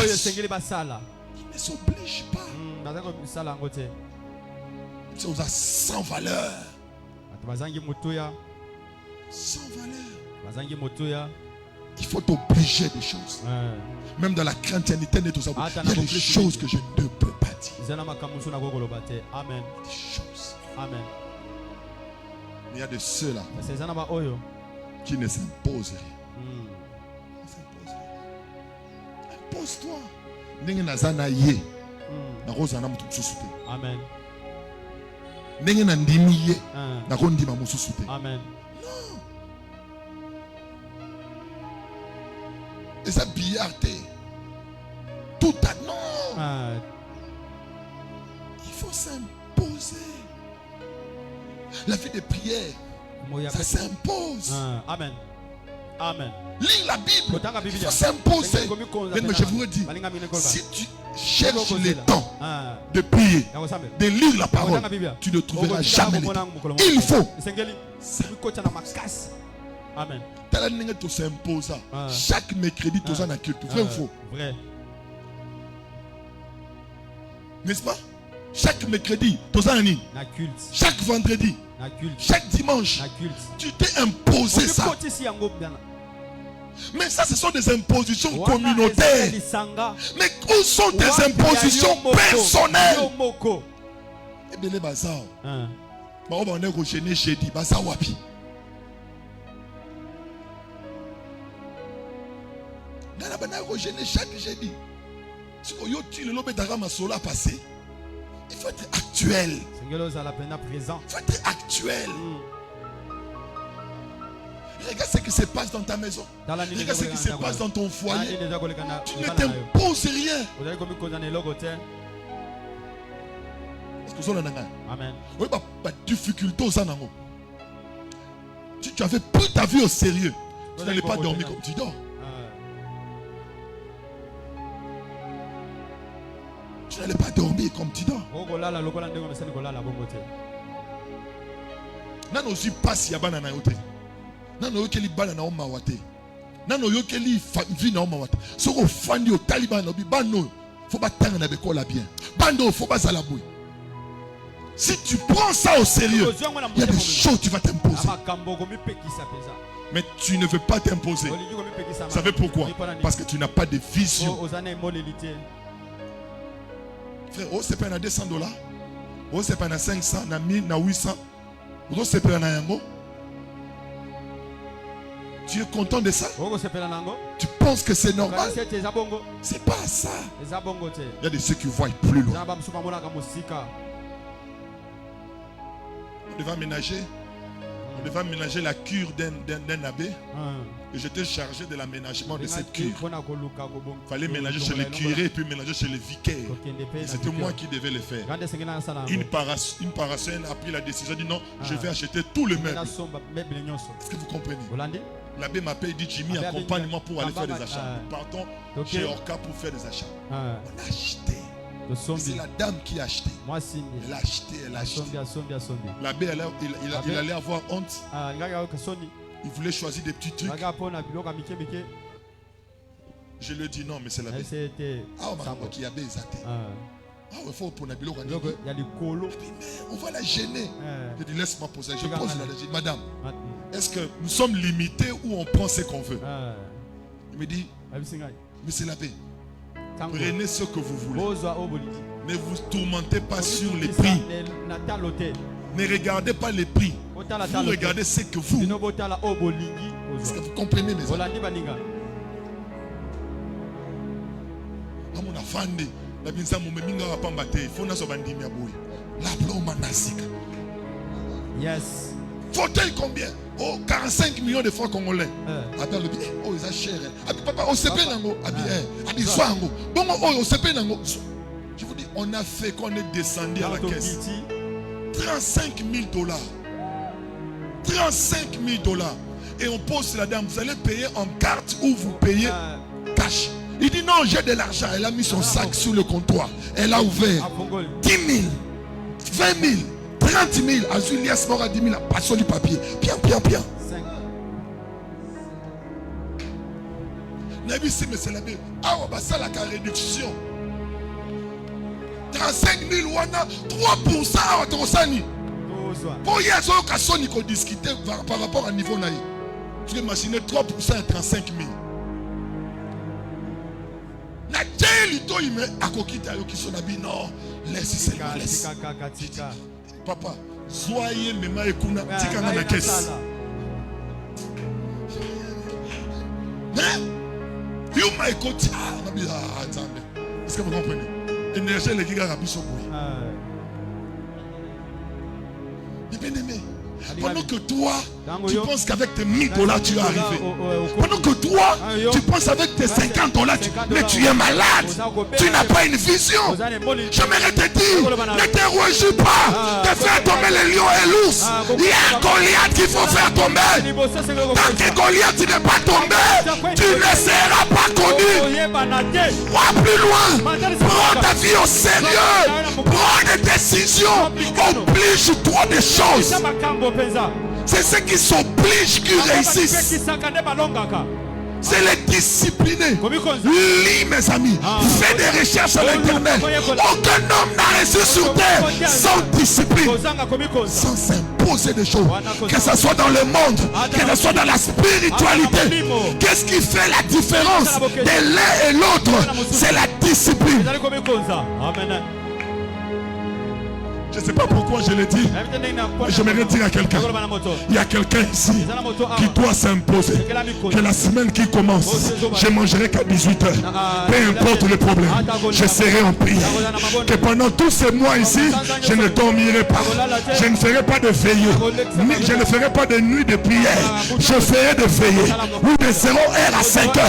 ne s'obligent pas. C'est sans valeur. Sans valeur. Il faut t'obliger des choses. Même dans la chrétienté, il y a des choses que je ne peux pas dire. Des choses. Amen. Il y a de ceux-là qui ne s'imposent rien. Impose-toi. Amen. Et ça billardé. Tout à non. Il faut s'imposer. La vie de prière, ça s'impose. Amen. Amen. Lire la Bible, il faut s'imposer. Mais je vous dis, si tu cherches le temps de prier, de lire la parole, tu ne trouveras jamais le temps. Il faut. Amen. Chaque mercredi, tu as un culte. Vrai ou faux? Vrai. N'est-ce pas? Chaque mercredi, tu as un culte. Chaque vendredi, chaque dimanche, tu t'es imposé ça. Mais ça, ce sont des impositions communautaires. Mais où sont tes impositions personnelles? Eh bien, les bazar. On est rejeté chez dit bazar wapi. Chaque jeudi, si tu le passé, il faut être actuel. Il faut être actuel. Regarde ce qui se passe dans ta maison. Regarde ce qui se passe dans ton foyer. Tu ne t'imposes rien. Amen. Difficulté aux anangos. Tu avais pris ta vie au sérieux. Tu n'allais pas dormir comme tu dors. Tu n'allais pas dormir comme tu dors. Nano aussi passe yabana na yote. Nano yokeli bana na omawate. Nano yokeli vie na omawate. Soko fandi au Taliban no bi bano. Faut pas tanga na bekola bien. Bando faut pas la bouille. Si tu prends ça au sérieux, il y a des choses tu vas t'imposer. Mais tu ne veux pas t'imposer. Vous savez pourquoi? Parce que tu n'as pas de vision. Frère, oh c'est pas na $200. Oh c'est pas na 500, na 1000, na 800. Oh c'est pas na yango. Tu es content de ça? Tu penses que c'est normal? C'est pas ça. Il y a de ceux qui voient plus loin. On devait aménager la cure d'un abbé. Et j'étais chargé de l'aménagement de cette cure. Il fallait ménager chez les curés et puis ménager chez les vicaires. C'était moi qui devais le faire. Une parasienne a pris la décision, dit non, je vais acheter tout le meuble. Est-ce que vous comprenez? L'abbé m'appelle et dit Jimmy, accompagne-moi pour aller faire des achats. Nous partons chez Orca pour faire des achats. On a acheté. C'est la dame qui a acheté. Elle a acheté, elle a acheté. L'abbé, il allait avoir honte. Il voulait choisir des petits trucs. Je lui ai dit non, mais c'est l'abbé. Ah, on m'a dit qu'il y a des athées. Ah, il faut pour Nabilo. On va la gêner. Je dis, laisse-moi poser. Je pose la dit, madame, est-ce que nous sommes limités ou on prend ce qu'on veut? Il me dit, monsieur l'abbé, prenez ce que vous voulez. Ne vous tourmentez pas sur les prix. Ne regardez pas les prix. Vous regardez ce que vous. Est-ce que vous comprenez, mes amis? Yes. Fauteuil combien? Oh, 45 millions de francs congolais. Attends, le billet. Oh, ils ont cher. Papa, on se paie nango. Bon, on se paie nango. Je vous dis, on a fait qu'on est descendu à la caisse. 35 000 dollars. 35 000 dollars. Et on pose la dame, vous allez payer en carte ou vous payez cash. Il dit non, j'ai de l'argent. Elle a mis son sac sur le comptoir. Elle a ouvert 10 000, 20 000, 30 000. Azulias Mora 10 000. Passons du papier. Bien. Nabi si monsieur l'abbé. Ah, on va ça la réduction. 35 000 wana 3% à Torosani. Pour y aller, on discuter par rapport à niveau naïf. Tu imagines 3% à 35 000. Non, laisse. Papa, soyez même ekuna tika na caisse. You my coach. Est-ce que vous comprenez? Énergie les gars rabi so boy. Bien-aimé. Pendant que toi, tu penses qu'avec tes 1000 dollars tu vas arriver. Pendant que toi, tu penses avec tes 50 dollars, mais tu es malade. Tu n'as pas une vision. J'aimerais te dire, ne te réjouis pas de faire tomber les lions et l'ours. Il y a un Goliath qu'il faut faire tomber. Tant que Goliath n'est pas tombé, tu ne seras pas connu. Va plus loin. Prends ta vie au sérieux. Prends des décisions. Oblige-toi des choses. C'est ceux qui s'obligent qui réussissent. C'est les disciplinés. Lis mes amis. Fais des recherches à l'internet. Aucun homme n'a reçu sur terre sans discipline, sans s'imposer des choses. Que ce soit dans le monde, que ce soit dans la spiritualité. Qu'est-ce qui fait la différence de l'un et l'autre? C'est la discipline. Je ne sais pas pourquoi je l'ai dit, mais j'aimerais dire à quelqu'un, il y a quelqu'un ici qui doit s'imposer que la semaine qui commence, je mangerai qu'à 18h. Peu importe le problème, je serai en prière. Que pendant tous ces mois ici, je ne dormirai pas. Je ne ferai pas de veillée. Je ne ferai pas de nuit de prière. Je ferai de veillée. Ou de 0h à 5h.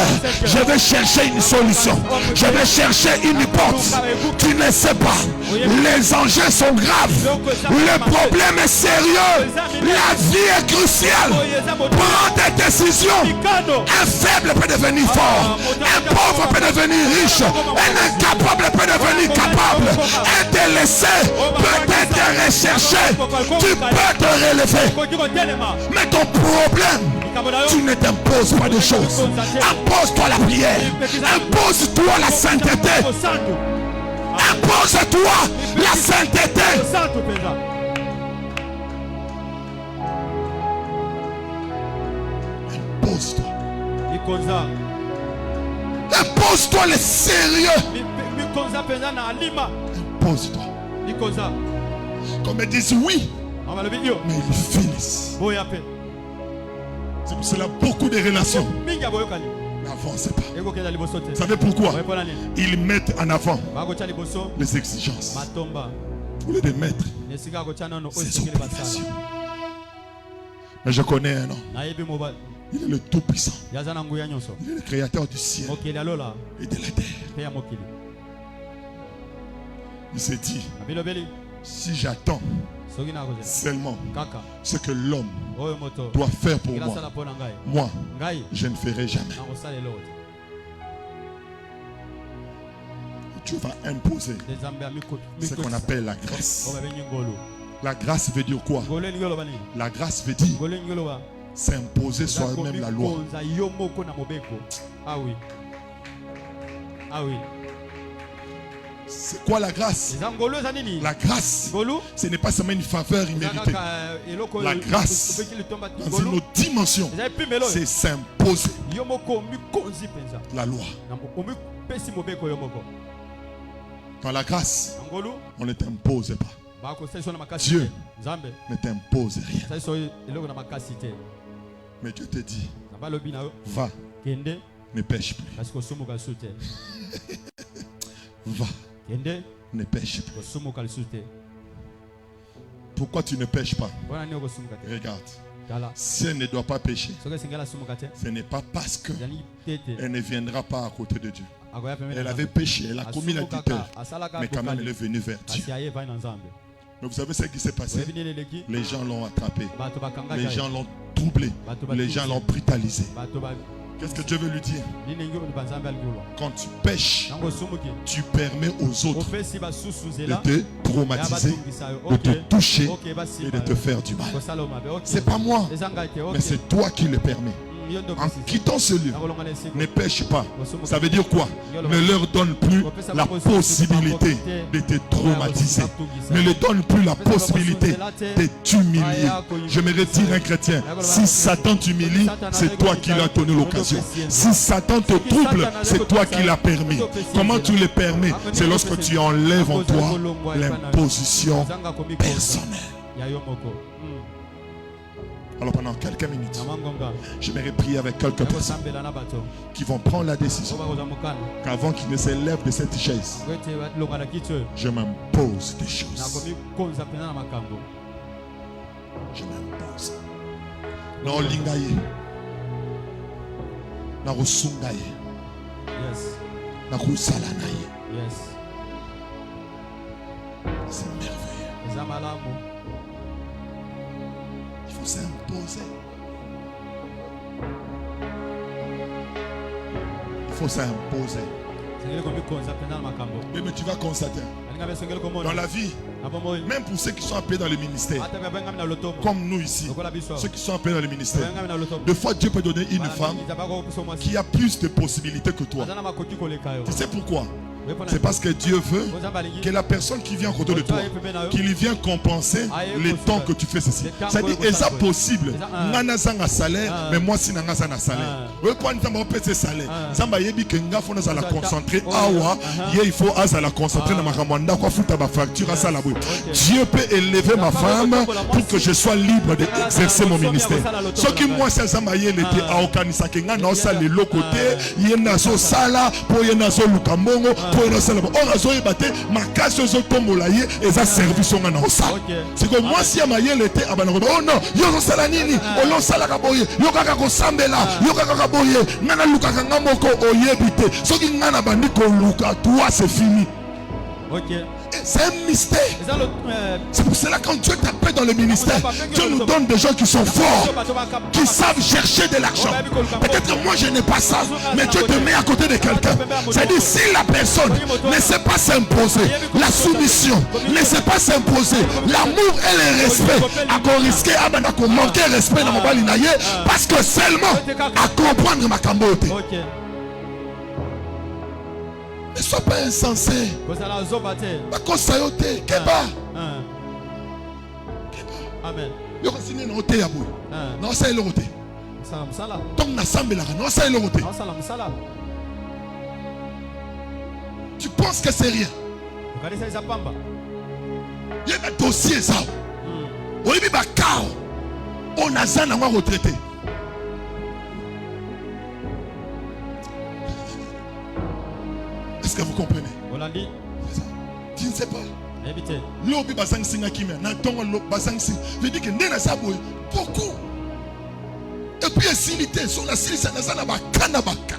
Je vais chercher une solution. Je vais chercher une porte. Tu ne sais pas. Les enjeux sont graves. Le problème est sérieux. La vie est cruciale. Prends des décisions. Un faible peut devenir fort. Un pauvre peut devenir riche. Un incapable peut devenir capable. Un délaissé peut être recherché. Tu peux te relever. Mais ton problème, tu ne t'imposes pas de choses. Impose-toi la prière. Impose-toi la sainteté. Impose-toi la sainteté. Impose-toi. Impose-toi le sérieux. Impose-toi. Comme ils disent oui, mais ils finissent. C'est pour cela beaucoup de relations n'avancent pas. Vous savez pourquoi? Ils mettent en avant les exigences. Au lieu de mettre ses obligations. Mais je connais un homme. Il est le Tout-Puissant. Il est le Créateur du ciel et de la terre. Il s'est dit, si j'attends seulement ce que l'homme doit faire pour moi, je ne ferai jamais. Dieu va imposer ce qu'on appelle la grâce. La grâce veut dire quoi? La grâce veut dire s'imposer soi-même la loi. Ah oui. Ah oui. C'est quoi la grâce? La grâce, ce n'est pas seulement une faveur imméritée. La grâce, dans une autre dimension, c'est s'imposer la loi. Dans la grâce, on ne t'impose pas. Dieu ne t'impose rien. Mais Dieu te dit, va, ne pêche plus. Va, ne pêche plus. Pourquoi tu ne pêches pas? Regarde. Si elle ne doit pas pécher, ce n'est pas parce qu'elle ne viendra pas à côté de Dieu. Elle avait péché, elle a commis l'adultère, mais quand même elle est venue vers Dieu. Mais vous savez ce qui s'est passé? Les gens l'ont attrapé, les gens l'ont troublé, les gens l'ont brutalisé. Qu'est-ce que Dieu veut lui dire? Quand tu pêches, tu permets aux autres de te traumatiser, de te toucher et de te faire du mal. C'est pas moi, mais c'est toi qui le permets. En quittant ce lieu, ne pêche pas. Ça veut dire quoi? Ne leur donne plus la possibilité de te traumatiser. Ne leur donne plus la possibilité de t'humilier. Je me retire un chrétien. Si Satan t'humilie, c'est toi qui l'as donné l'occasion. Si Satan te trouble, c'est toi qui l'as permis. Comment tu le permets? C'est lorsque tu enlèves en toi l'imposition personnelle. Alors pendant quelques minutes, j'aimerais prier avec quelques personnes qui vont prendre la décision qu'avant qu'ils ne s'élèvent de cette chaise, je m'impose des choses. Je m'impose. Na olingaye, na rosungaye, na kusalanaye. C'est merveilleux. Il faut s'imposer. Il faut s'imposer. Mais tu vas constater dans la vie, même pour ceux qui sont appelés dans le ministère, comme nous ici, ceux qui sont appelés dans le ministère, des fois Dieu peut donner une femme qui a plus de possibilités que toi. Tu sais pourquoi? C'est parce que Dieu veut que la personne qui vient à côté de toi, qui lui vient compenser le temps que tu fais ceci. C'est-à-dire, c'est possible. Nana un salaire, mais moi si nana un salaire. Oui, quand nous avons fait salaire, Zamba yebi que nga faut nous la concentrer. Awa, il faut à la concentrer dans ma ramanda quoi foutre ma facture à ça la boue. Dieu peut élever ma femme pour que je sois libre d'exercer mon ministère. Ce qui moi c'est Zamba yé l'été à Okanisa que nga na ça le côté, yena so sala pour yena so lukambongo. C'est que moi si ma yel était oh non yo sala nini olo sala kaboye yo kaka ko sambela yo kaka kaboye nana luka kanga moko oyebite soki ngana bandi ko luka toi c'est fini. C'est un mystère. C'est pour cela quand Dieu t'appelle dans le ministère, Dieu nous donne des gens qui sont forts, qui savent chercher de l'argent. Peut-être moi je n'ai pas ça, mais Dieu te met à côté de quelqu'un. C'est-à-dire si la personne ne sait pas s'imposer, la soumission ne sait pas s'imposer, l'amour et le respect, à qu'on risquer, à qu'on manquer respect dans mon balinaye, parce que seulement à comprendre ma cambote. Ne sois pas insensé. Amen. Tu penses que c'est rien. Il y a un dossier ça. On a ça dans retraité. Est-ce que vous comprenez? Tu ne sais pas. L'obi basang singa kimia na tongo lo basang sing. Je dis que nena sabo beaucoup. Et puis silité sur la silisa na sana bakana baka.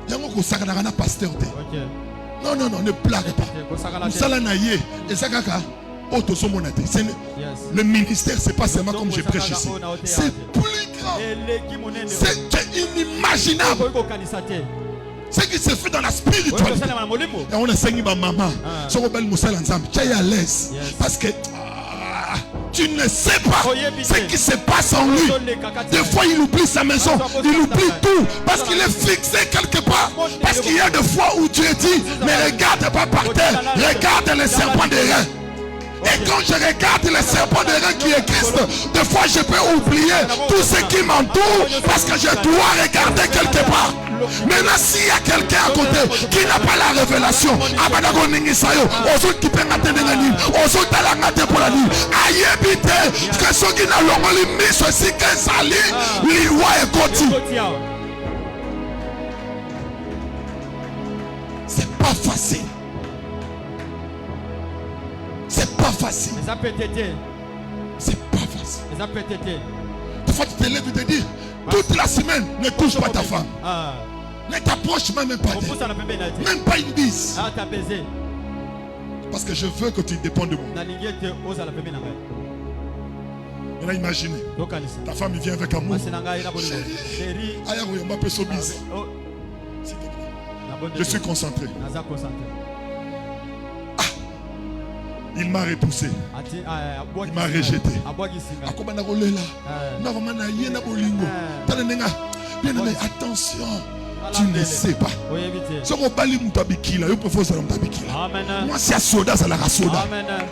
Yango ko sakana na pasteur te. Non, ne blague pas. Musala na ye ezakaka auto somonate. Le ministère c'est pas seulement comme je prêche ici. C'est plus grand. C'est inimaginable. Ce qui se fait dans la spiritualité. Et on a saigné ma maman. Tu es à l'aise. Parce que tu ne sais pas ce qui se passe en lui. Des fois, il oublie sa maison, il oublie tout parce qu'il est fixé quelque part. Parce qu'il y a des fois où Dieu dit, mais regarde pas par terre, regarde les serpents des reins. Et quand je regarde les serpents des reins qui est Christ, des fois je peux oublier tout ce qui m'entoure parce que je dois regarder quelque part. Maintenant, s'il y a quelqu'un à côté qui n'a pas la révélation, c'est pas facile. C'est pas facile. C'est pas facile. Des fois, tu te lèves et te dis, toute la semaine, ne touche pas ta femme. Ne t'approche même pas d'elle. Même pas une bise. Parce que je veux que tu dépendes de moi. Maintenant, imaginez. Ta femme vient avec amour. Je suis concentré. Il m'a repoussé. Il m'a rejeté. Attention, tu ne sais pas. Moi, c'est un soldat, c'est la soda.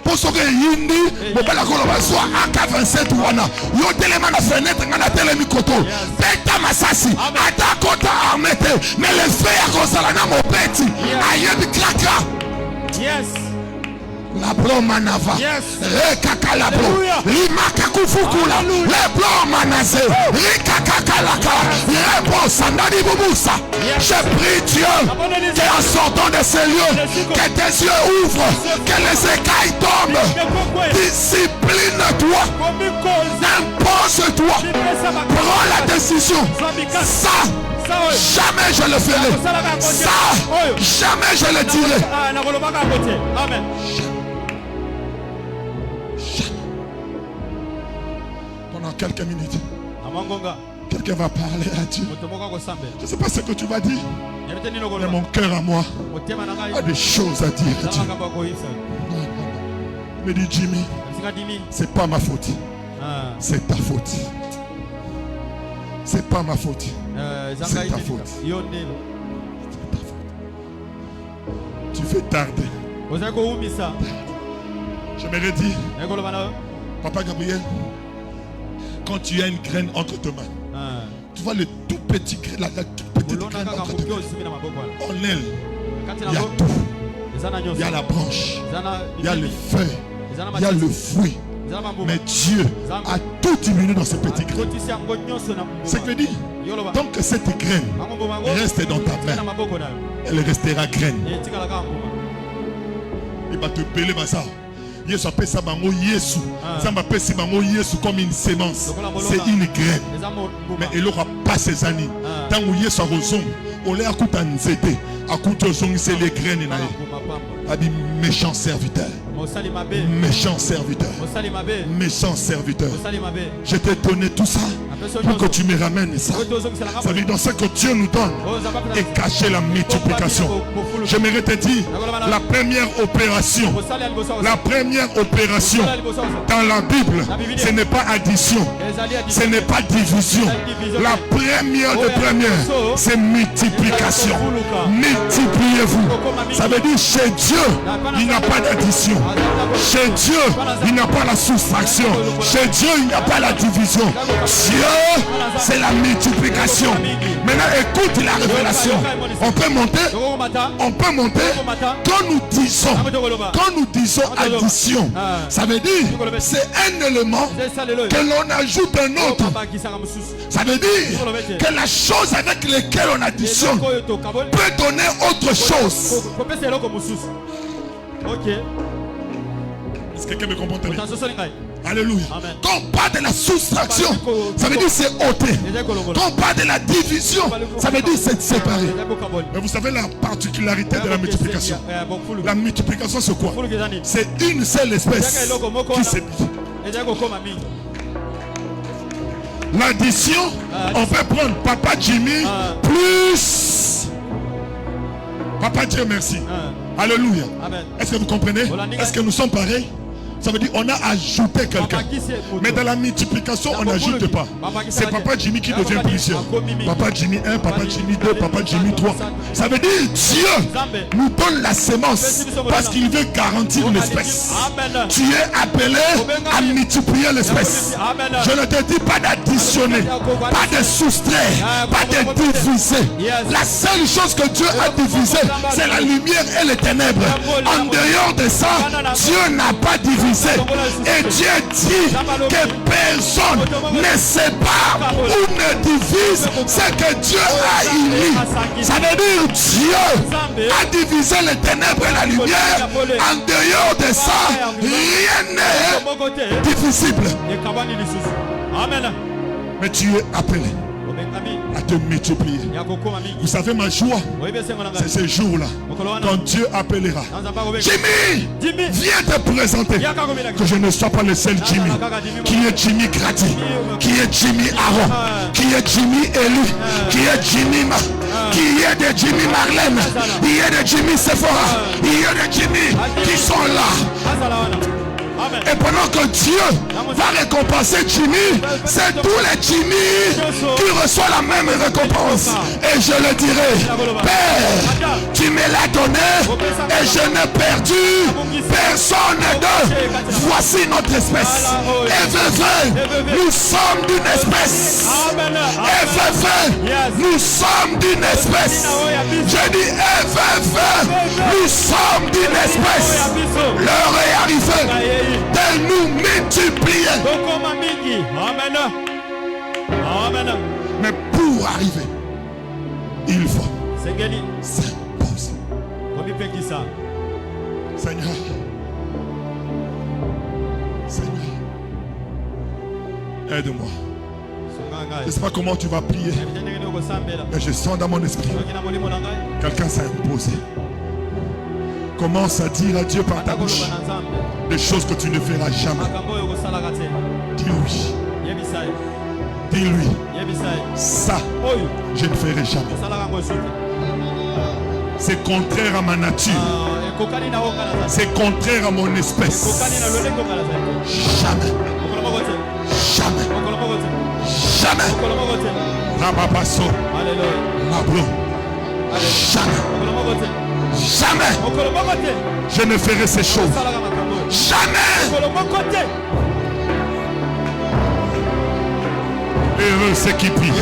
Pour ce que Yindi, mon père a colobé soit AK-27 ou Wana. Yo téléman la fenêtre, on a télémi koto. Peta Massassi, Ata Kota Armete. Mais le fait à Rosalana, mon petit. Ayebi Kraka. Yes. La manava, Rekaka la bro, Rimaka Kufukula, le manase, Rikakalaka, le Sandani Bouboussa. Je prie Dieu qu'en sortant de ces lieux, que tes yeux ouvrent, que les écailles tombent. Discipline-toi, impose-toi, prends la décision. Ça, jamais je le ferai. Ça, jamais je le dirai. Amen. Pendant quelques minutes, quelqu'un va parler à Dieu. Je ne sais pas ce que tu vas dire, mais mon cœur à moi a des choses à dire à Dieu. Il me dit, Jimmy, c'est pas ma faute. C'est ta faute. C'est pas ma faute. C'est ta faute. Tu fais tarder. J'aimerais dire, Papa Gabriel, quand tu as une graine entre tes mains, tu vois le tout petit grain, la toute petite graine entre tes mains. En elle, il y a tout. Il y a la branche, il y a les feuilles, il y a le fruit. Mais Dieu a tout diminué dans ce petit grain. C'est que dit, tant que cette graine reste dans ta main, elle restera graine. Il va te peler ça. Yesu appelle ça bango Yesu. Ça m'appelle ça bango Yesu comme une sémence. C'est une graine. Mais il n'aura pas ses années. Tant que Yesu a raison, on l'a écouté en zété. À côté de les graines. Abi méchant serviteur. Méchant serviteur. Méchant serviteur. Je t'ai donné tout ça pour que tu me ramènes ça. Ça veut dire dans ce que Dieu nous donne et cacher la multiplication. J'aimerais te dire la première opération. La première opération dans la Bible, ce n'est pas addition. Ce n'est pas division. La première de première, c'est multiplication. Multipliez-vous. Ça veut dire chez Dieu, il n'y a pas d'addition. Chez Dieu, il n'y a pas la soustraction. Chez Dieu, il n'y a pas la division. Dieu, c'est la multiplication. Maintenant, écoute la révélation. On peut monter. On peut monter. Quand nous disons addition, ça veut dire c'est un élément que l'on ajoute un autre. Ça veut dire que la chose avec laquelle on additionne peut donner autre chose. Ok. Est-ce que quelqu'un me comprend très bien? Alléluia. Amen. Quand on parle de la soustraction, ça veut dire c'est ôté. Quand on parle de la division, ça veut dire c'est séparé. Mais vous savez la particularité de la multiplication. La multiplication c'est quoi? C'est une seule espèce qui s'est mise. L'addition, on peut prendre Papa Jimmy plus Papa Dieu merci. Alléluia. Est-ce que vous comprenez? Est-ce que nous sommes pareils? Ça veut dire on a ajouté quelqu'un. Mais dans la multiplication, on n'ajoute pas. C'est Papa Jimmy qui devient plusieurs. Papa Jimmy 1, Papa Jimmy 2, Papa Jimmy 3. Ça veut dire Dieu nous donne la sémence parce qu'il veut garantir l'espèce. Tu es appelé à multiplier l'espèce. Je ne te dis pas d'additionner, pas de soustraire, pas de diviser. La seule chose que Dieu a divisée, c'est la lumière et les ténèbres. En dehors de ça, Dieu n'a pas divisé. Et Dieu dit que personne ne sépare ou ne divise ce que Dieu a uni. Ça veut dire Dieu a divisé les ténèbres et la lumière. En dehors de ça, rien n'est difficible. Mais tu es appelé à te multiplier. Vous savez ma joie, c'est ce jour-là, quand Dieu appellera. Jimmy, viens te présenter. Que je ne sois pas le seul Jimmy. Qui est Jimmy Grady? Qui est Jimmy Aaron? Qui est Jimmy Eli? Qui est Jimmy Qui est de Jimmy Marlène? Il y a de Jimmy Sephora. Il y a de Jimmy qui sont là. Et pendant que Dieu va récompenser Jimmy, c'est tous les Jimmy qui reçoivent la même récompense. Et je le dirai, Père, tu me l'as donné et je n'ai perdu personne d'eux. Voici notre espèce. FFV, nous sommes d'une espèce. FFV, nous sommes d'une espèce. Je dis FFV, nous sommes d'une espèce. L'heure est arrivée de nous multiplier. Mais pour arriver, il faut s'imposer. Seigneur, aide-moi. Je ne sais pas comment tu vas prier, mais je sens dans mon esprit quelqu'un s'est imposé. Commence à dire à Dieu par ta bouche des choses que tu ne feras jamais. Dis-lui. Dis-lui. Ça, je ne ferai jamais. C'est contraire à ma nature. C'est contraire à mon espèce. Jamais. Jamais. Jamais. Rababasso. Mablo. Jamais. Jamais. Je ne ferai ces choses. Jamais. Heureux ceux qui prient.